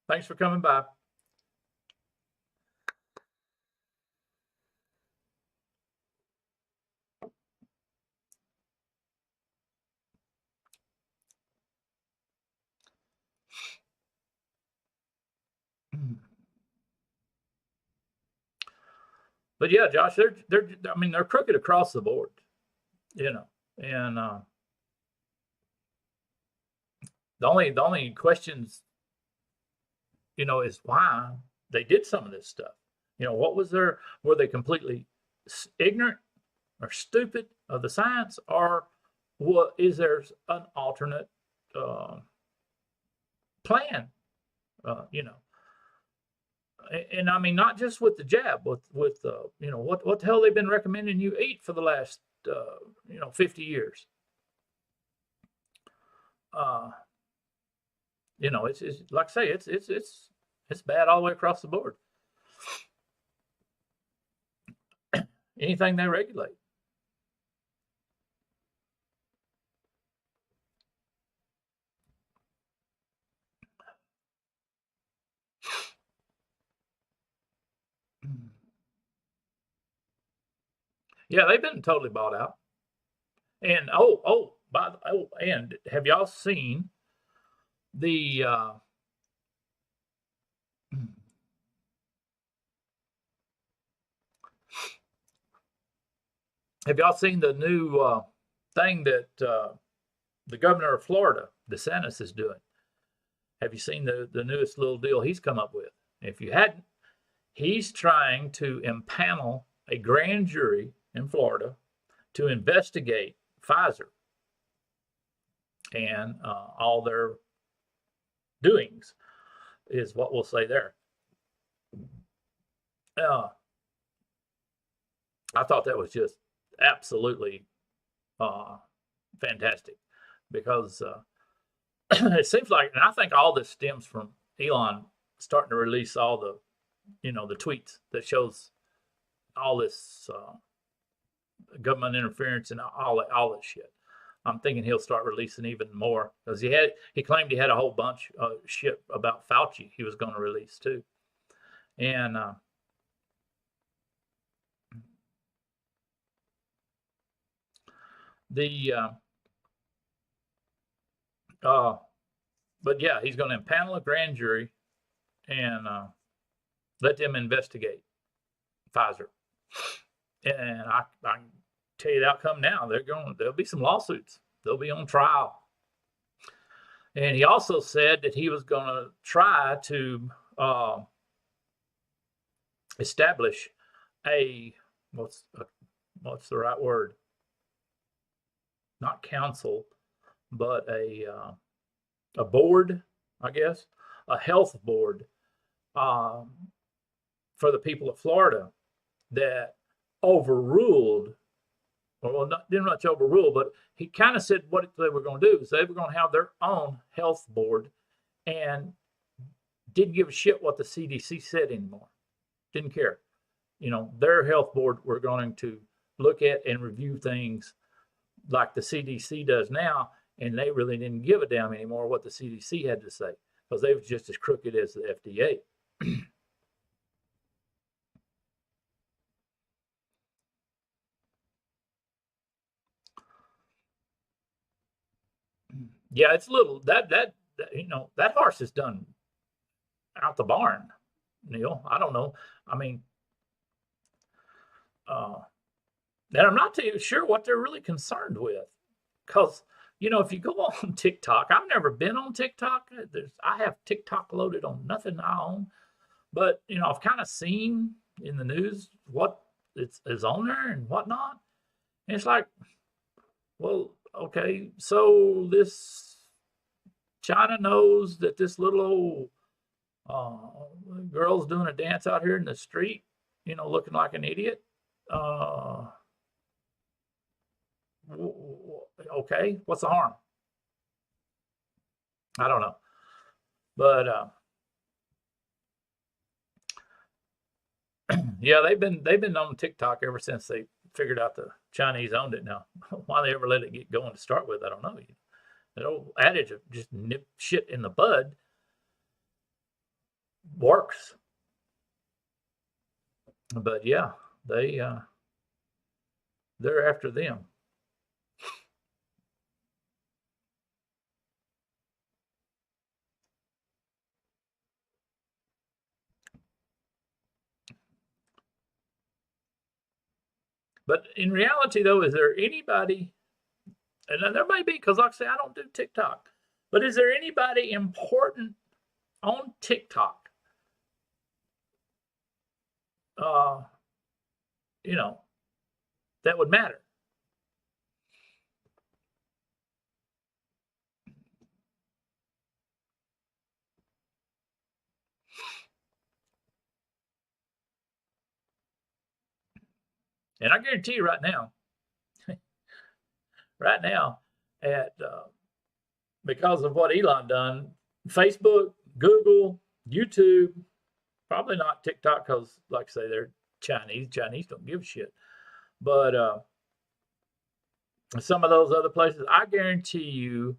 Thanks for coming by. But yeah, Josh, they're crooked across the board, and the only questions, is why they did some of this stuff. What was were they completely ignorant or stupid of the science, or what is there an alternate plan? And I mean, not just with the jab, with what the hell they've been recommending you eat for the last 50 years. It's like I say, it's bad all the way across the board. Anything they regulate. Yeah, they've been totally bought out. And and have y'all seen the new thing that the governor of Florida, DeSantis, is doing? Have you seen the newest little deal he's come up with? If you hadn't, he's trying to impanel a grand jury in Florida to investigate Pfizer and all their doings, is what we'll say there. I thought that was just absolutely fantastic, because it seems like, and I think all this stems from Elon starting to release all the the tweets that shows all this government interference and all that shit. I'm thinking he'll start releasing even more, because he claimed he had a whole bunch of shit about Fauci he was going to release too. And but yeah, he's going to impanel a grand jury and let them investigate Pfizer. And I can tell you the outcome now. There'll be some lawsuits. They'll be on trial. And he also said that he was going to try to establish what's the right word? Not council, but a board, I guess, a health board for the people of Florida that overruled, well, didn't much overrule, but he kind of said what they were going to do is they were going to have their own health board and didn't give a shit what the CDC said anymore. Didn't care. Their health board were going to look at and review things like the CDC does now, and they really didn't give a damn anymore what the CDC had to say because they were just as crooked as the FDA. Yeah, it's a little that that horse is done out the barn, Neil. I don't know. I mean, uh, and I'm not too sure what they're really concerned with, because if you go on TikTok, I've never been on TikTok. I have TikTok loaded on nothing I own, but I've kind of seen in the news what is on there and whatnot. And it's like, well, okay, so this China knows that this little old girl's doing a dance out here in the street, looking like an idiot. Okay, what's the harm? I don't know, but yeah, they've been on TikTok ever since they figured out the Chinese owned it. Now, why they ever let it get going to start with, I don't know. That old adage of just nip shit in the bud works. But yeah, they're after them. But in reality, though, is there anybody, and there may be, because like I say, I don't do TikTok, but is there anybody important on TikTok, you know, that would matter? And I guarantee you right now, at because of what Elon done, Facebook, Google, YouTube, probably not TikTok because, like I say, they're Chinese. Chinese don't give a shit. But some of those other places, I guarantee you,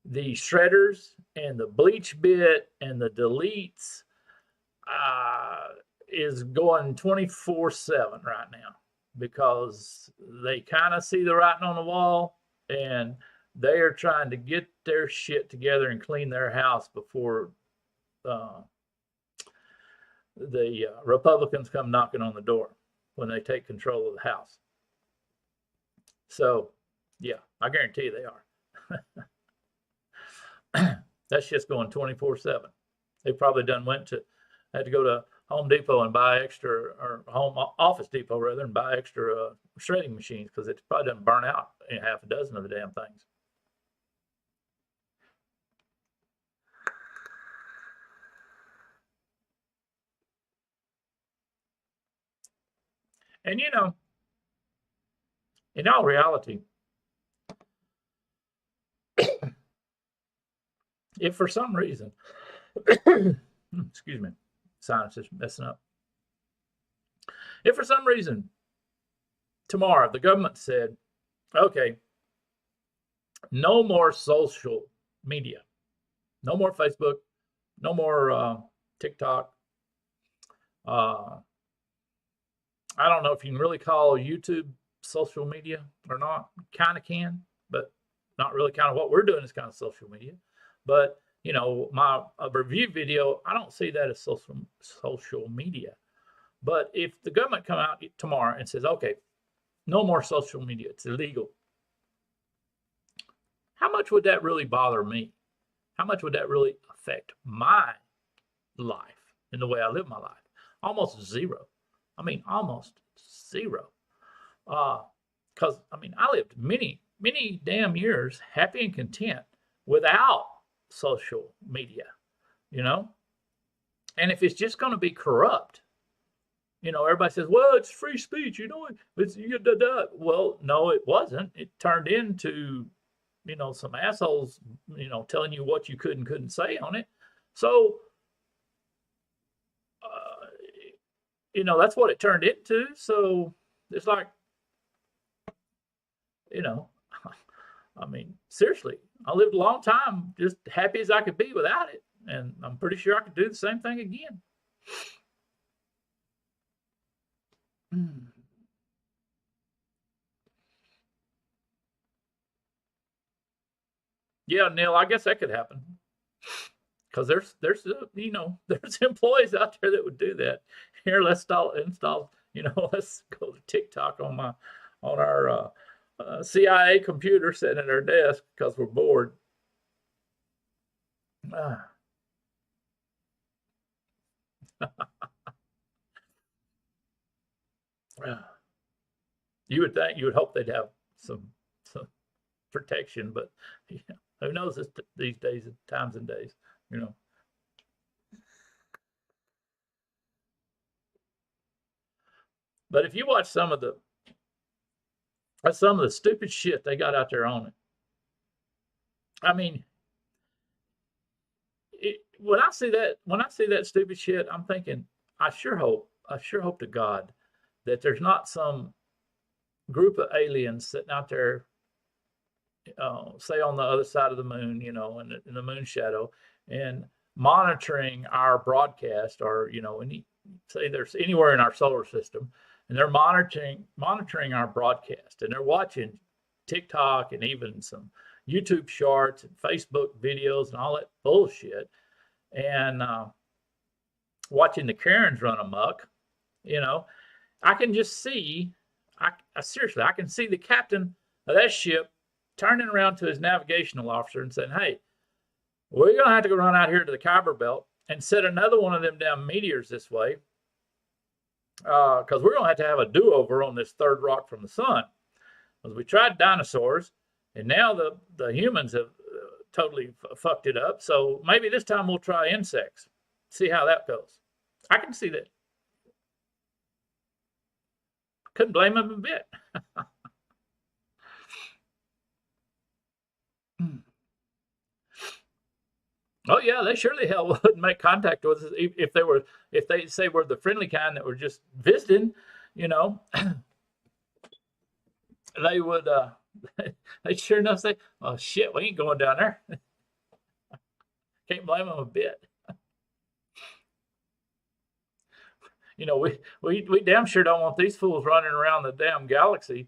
the shredders and the bleach bit and the deletes is going 24/7 right now because they kind of see the writing on the wall and they are trying to get their shit together and clean their house before the Republicans come knocking on the door when they take control of the House. So, yeah, I guarantee you they are. That's just going 24/7. They probably had to go to Home Depot and buy extra, or Home Office Depot rather, and buy extra shredding machines because it probably doesn't burn out in half a dozen of the damn things. And in all reality, if for some reason, excuse me, sinus is messing up. If for some reason tomorrow the government said, okay, no more social media, no more Facebook, no more TikTok. I don't know if you can really call YouTube social media or not. Kind of can, but not really. Kind of what we're doing is kind of social media. But my review video, I don't see that as social media. But if the government come out tomorrow and says, okay, no more social media, it's illegal, how much would that really bother me? How much would that really affect my life and the way I live my life? Almost zero. I mean, almost zero. Because I lived many, many damn years happy and content without social media, And if it's just going to be corrupt, everybody says, well, it's free speech, it's well, no, it wasn't. It turned into, some assholes, telling you what you could and couldn't say on it. So, that's what it turned into. So it's like, I mean, seriously, I lived a long time just happy as I could be without it. And I'm pretty sure I could do the same thing again. Yeah, Neil, I guess that could happen. Because there's employees out there that would do that. Here, let's install. Let's go to TikTok on our CIA computer sitting at our desk because we're bored. Ah. You would hope they'd have some protection, but who knows these days, times and days, you know. But if you watch some of the stupid shit they got out there on it, I mean, when I see that stupid shit, I'm thinking, I sure hope to God that there's not some group of aliens sitting out there, say on the other side of the moon, in the moon shadow, and monitoring our broadcast, or say there's anywhere in our solar system, and they're monitoring our broadcast, and they're watching TikTok and even some YouTube shorts and Facebook videos and all that bullshit, and watching the Karens run amok. I can just see, seriously, I can see the captain of that ship turning around to his navigational officer and saying, "Hey, we're going to have to go run out here to the Kuiper Belt and set another one of them damn meteors this way, because we're going to have a do-over on this third rock from the sun. Because we tried dinosaurs, and now the humans have totally fucked it up. So maybe this time we'll try insects, see how that goes." I can see that. Couldn't blame him a bit. Oh yeah, they surely hell wouldn't make contact with us if they say we're the friendly kind that were just visiting, they would they sure enough say, "Oh shit, we ain't going down there." Can't blame them a bit. We damn sure don't want these fools running around the damn galaxy.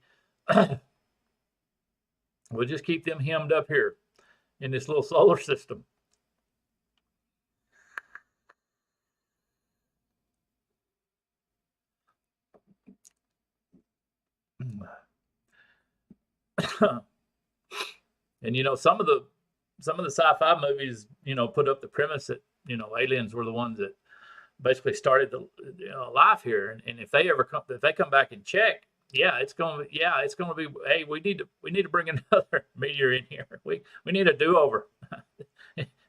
We'll just keep them hemmed up here in this little solar system. And some of the sci-fi movies, put up the premise that aliens were the ones that basically started the life here, and if they come back and check, it's going to be, hey, we need to bring another meteor in here. We need a do-over.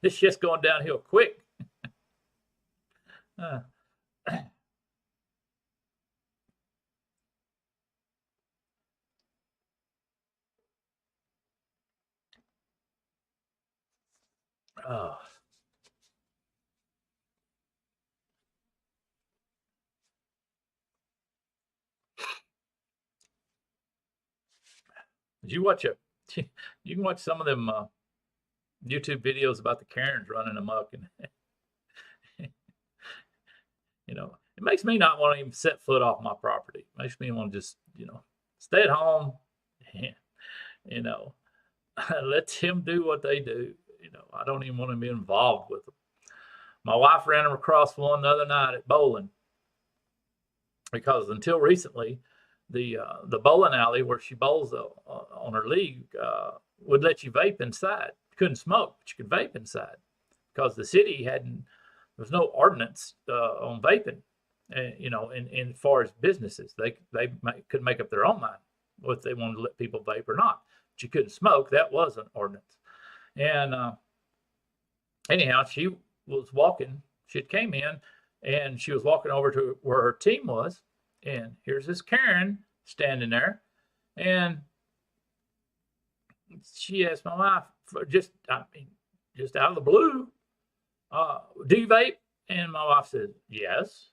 This shit's going downhill quick. Oh. Did you watch it? You can watch some of them YouTube videos about the Karens running amok, and it makes me not want to even set foot off my property. It makes me want to just stay at home, and, let them do what they do. I don't even want to be involved with them. My wife ran them across one the other night at bowling, because until recently, the bowling alley where she bowls on her league would let you vape inside. You couldn't smoke, but you could vape inside, because the city there was no ordinance on vaping. In as far as businesses, they could make up their own mind if they wanted to let people vape or not. But you couldn't smoke. That was an ordinance. And anyhow, she was walking. She came in, and she was walking over to where her team was. And here's this Karen standing there, and she asked my wife, just out of the blue, "Do you vape?" And my wife said, "Yes."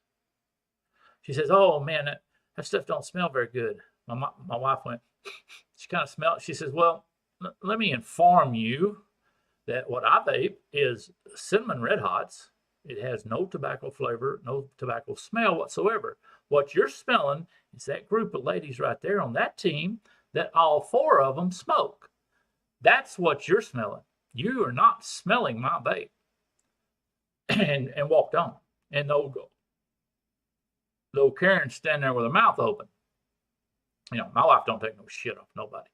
She says, "Oh man, that stuff don't smell very good." My wife went, she kind of smelled. She says, "Well, let me inform you that what I vape is cinnamon red hots. It has no tobacco flavor, no tobacco smell whatsoever. What you're smelling is that group of ladies right there on that team that all 4 of them smoke. That's what you're smelling. You are not smelling my vape. And walked on. And no Karen standing there with her mouth open. You know, my wife don't take no shit off nobody.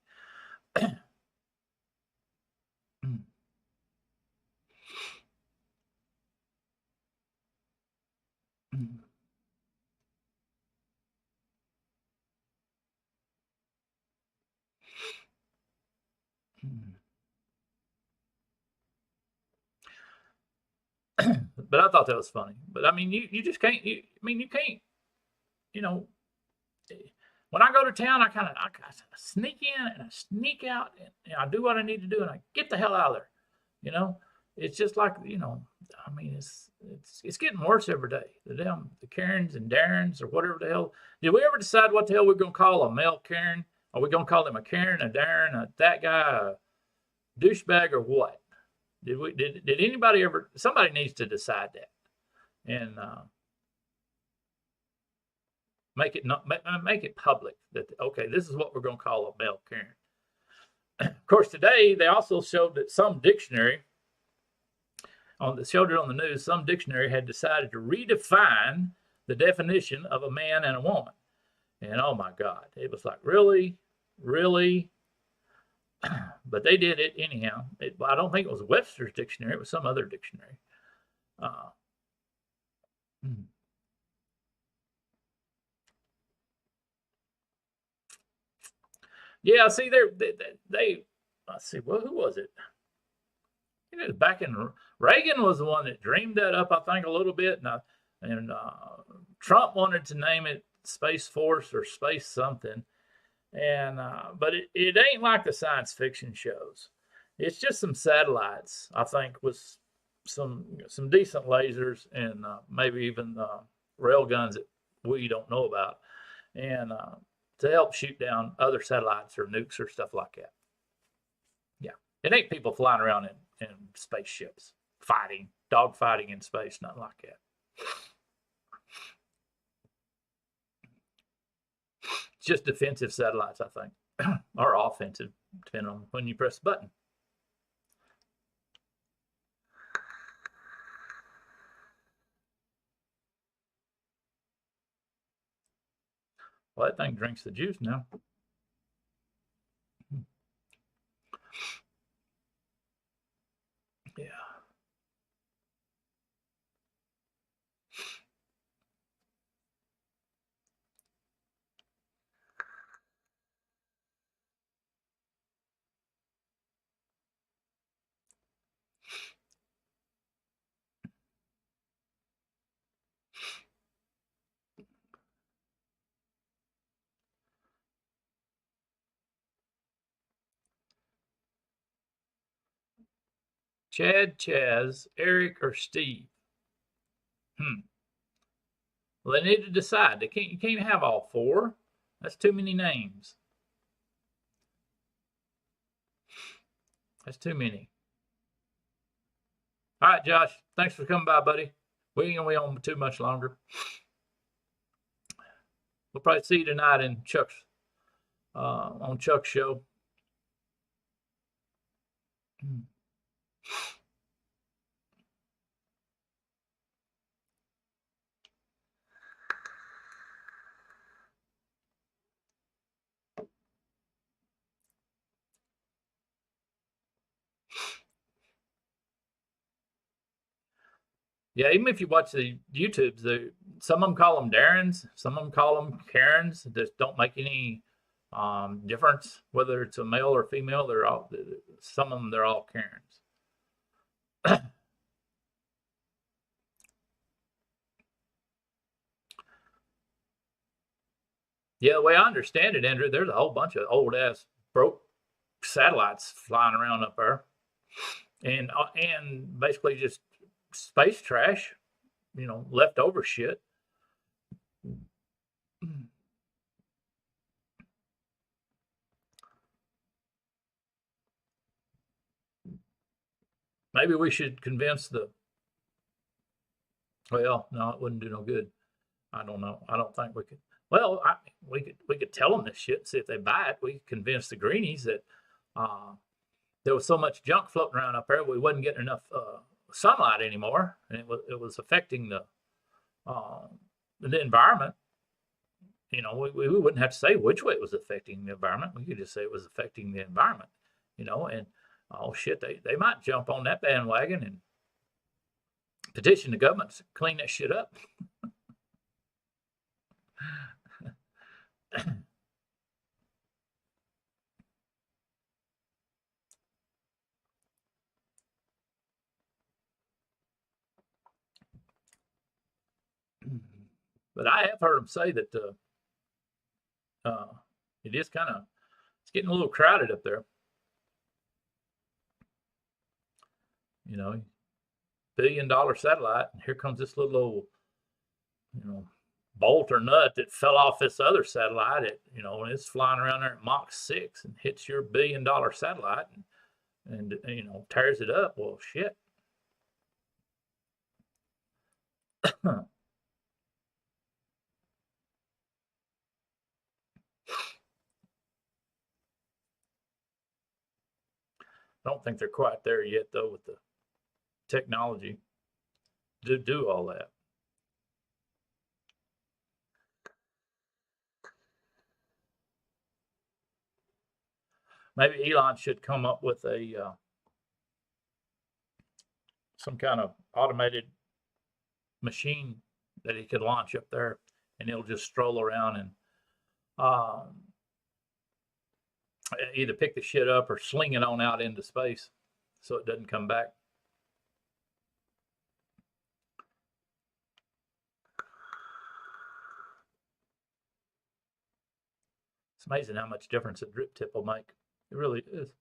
But I thought that was funny. But I mean, you just can't. You can't. You know, when I go to town, I sneak in and I sneak out, and I do what I need to do, and I get the hell out of there. You know, it's just like, you know, I mean, it's getting worse every day. The Karens and Darrens or whatever the hell. Did we ever decide what the hell we're gonna call a male Karen? Are we gonna call him a Karen, a Darren, that guy, a douchebag, or what? Did anybody ever? Somebody needs to decide that, and make it public that, okay, this is what we're going to call a male Karen. Of course, today they also showed that some dictionary showed it on the news. Some dictionary had decided to redefine the definition of a man and a woman, and oh my God, it was like, really. But they did it anyhow. I don't think it was Webster's dictionary. It was some other dictionary. Yeah, see, they let's see, well, who was it? It was back in Reagan was the one that dreamed that up, I think, a little bit, and Trump wanted to name it Space Force or Space something. And but it ain't like the science fiction shows. It's just some satellites, I think, with some decent lasers and maybe even rail guns that we don't know about, and to help shoot down other satellites or nukes or stuff like that. Yeah, it ain't people flying around in spaceships dog fighting in space, nothing like that. It's just defensive satellites, I think, or offensive, depending on when you press the button. Well, that thing drinks the juice now. Yeah. Chad, Chaz, Eric, or Steve? Well, they need to decide. You can't have all 4. That's too many names. That's too many. All right, Josh. Thanks for coming by, buddy. We ain't gonna be on too much longer. We'll probably see you tonight in Chuck's on Chuck's show. Yeah, even if you watch the YouTubes, some of them call them Darrens, some of them call them Karens. That don't make any difference whether it's a male or female. Some of them, they're all Karens. Yeah, the way I understand it, Andrew, there's a whole bunch of old ass broke satellites flying around up there, and basically just space trash, leftover shit. maybe we should convince the. Well, no, it wouldn't do no good. I don't know. I don't think we could. Well, we could tell them this shit, see if they buy it. We could convince the greenies that uh, there was so much junk floating around up there, we wasn't getting enough sunlight anymore, and it was affecting uh, the environment. We wouldn't have to say which way it was affecting the environment. We could just say it was affecting the environment. And oh shit, they might jump on that bandwagon and petition the government to clean that shit up. But I have heard them say that it is it's getting a little crowded up there. $1 billion satellite, and here comes this little old, bolt or nut that fell off this other satellite. And it's flying around there at Mach 6 and hits your $1 billion satellite and tears it up. Well, shit. I don't think they're quite there yet, though, with the technology to do all that. Maybe Elon should come up with some kind of automated machine that he could launch up there, and it'll just stroll around and either pick the shit up or sling it on out into space so it doesn't come back. It's amazing how much difference a drip tip will make. It really is.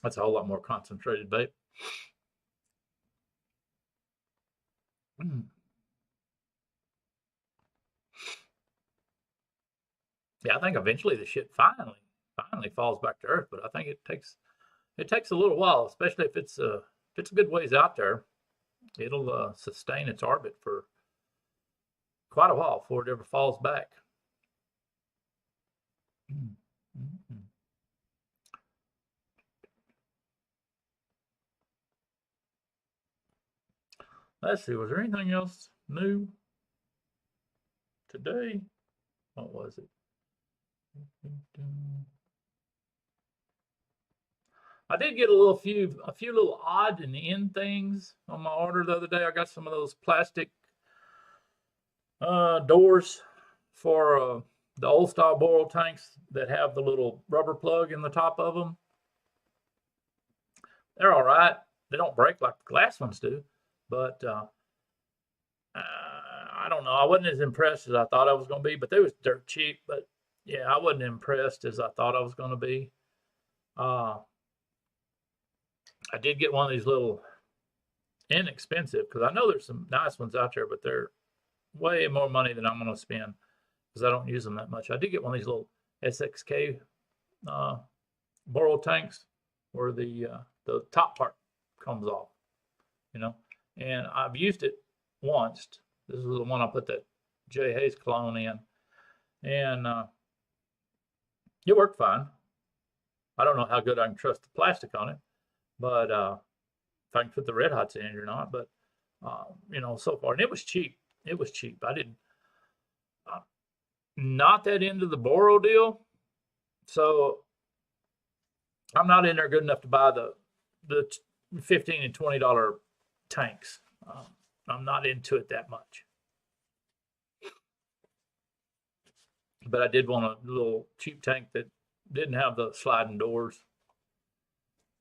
That's a whole lot more concentrated bait. Yeah, I think eventually the shit finally falls back to Earth, but I think it takes a little while, especially if it's a good ways out there. It'll sustain its orbit for quite a while before it ever falls back. Let's see, was there anything else new today? What was it? I did get a few little odd and end things on my order the other day. I got some of those plastic doors for the old style boil tanks that have the little rubber plug in the top of them. They're all right. They don't break like the glass ones do, but I don't know. I wasn't as impressed as I thought I was going to be, but they was dirt cheap. But yeah, I wasn't impressed as I thought I was going to be. I did get one of these little inexpensive, because I know there's some nice ones out there, but they're way more money than I'm going to spend because I don't use them that much. I did get one of these little SXK boil tanks where the top part comes off, and I've used it once. This is the one I put that J. Hayes clone in, and it worked fine. I don't know how good I can trust the plastic on it, but if I can put the red hots in it or not. But so far, and it was cheap. It was cheap. I didn't not that into the Boro deal, so I'm not in there good enough to buy the $15 and $20 tanks. I'm not into it that much. But I did want a little cheap tank that didn't have the sliding doors.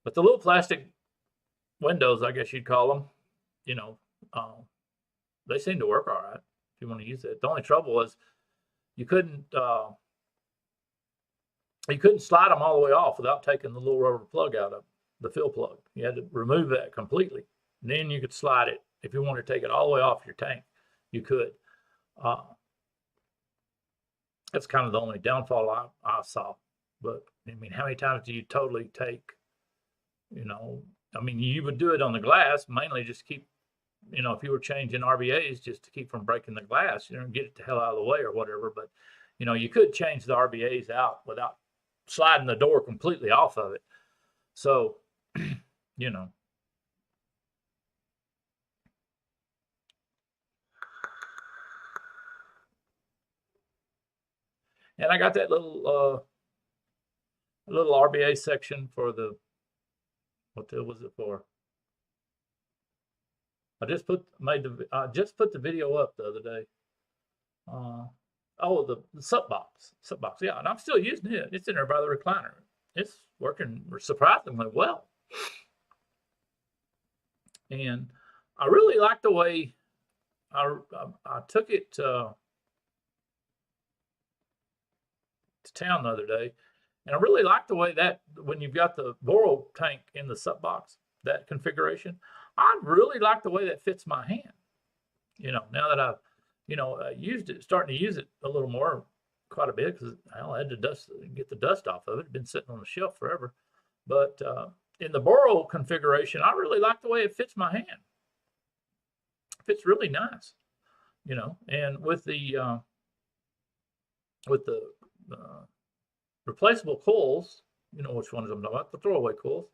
But the little plastic windows, I guess you'd call them, they seem to work all right if you want to use it. The only trouble was you couldn't slide them all the way off without taking the little rubber plug out of the fill plug. You had to remove that completely. And then you could slide it. If you wanted to take it all the way off your tank, you could. That's kind of the only downfall I saw. But I mean, how many times do you totally take, I mean, you would do it on the glass, mainly just keep, if you were changing RBAs, just to keep from breaking the glass, get it the hell out of the way or whatever. But, you could change the RBAs out without sliding the door completely off of it. So, you know. And I got that little RBA section for what was it for? I just put the video up the other day. The sup box. Yeah, and I'm still using it. It's in there by the recliner. It's working surprisingly well. And I really like the way I took it to town the other day, and I really like the way that when you've got the Boro tank in the sup box, that configuration, I really like the way that fits my hand. Now that I've used it, starting to use it a little more, quite a bit, because I had to get the dust off of it. It's been sitting on the shelf forever. But in the Boro configuration, I really like the way it fits my hand. It fits really nice, and with the replaceable coils, which ones I'm talking about, the throwaway coils,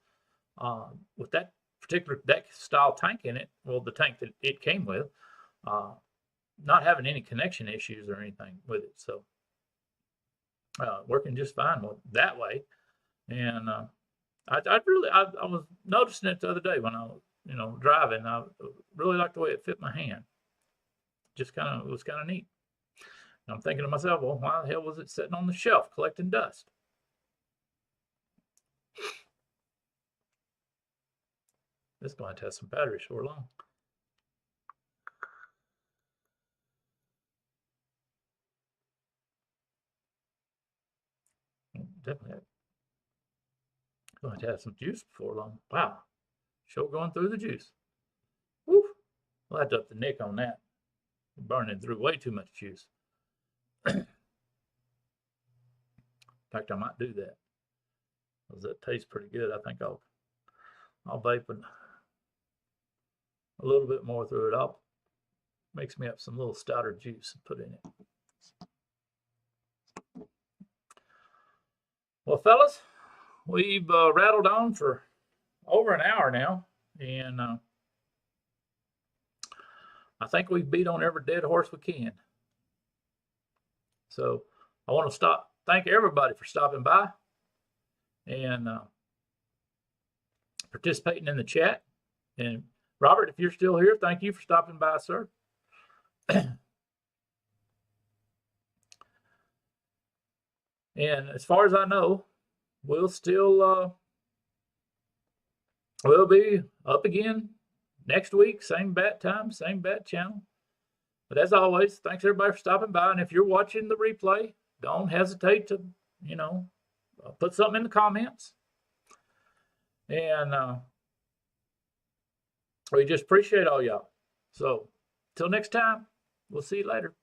with that particular style tank in it, well, the tank that it came with, not having any connection issues or anything with it. So working just fine that way. And I was noticing it the other day when I was, driving. I really liked the way it fit my hand. It was kind of neat. And I'm thinking to myself, well, why the hell was it sitting on the shelf collecting dust? This is going to have some batteries for long. Definitely going to have some juice before long. Wow, sure going through the juice. Woo! I'll have to up the nick on that. Burning through way too much juice. In fact, I might do that, because that tastes pretty good. I think I'll vape a little bit more through it. Makes me up some little stouter juice and put in it. Well, fellas, we've rattled on for over an hour now, and I think we've beat on every dead horse we can. So I want to thank everybody for stopping by and participating in the chat. And Robert, if you're still here, thank you for stopping by, sir. And as far as I know, we'll be up again next week, same bat time, same bat channel. But as always, thanks everybody for stopping by. And if you're watching the replay, don't hesitate to, put something in the comments. And we just appreciate all y'all. So till next time, we'll see you later.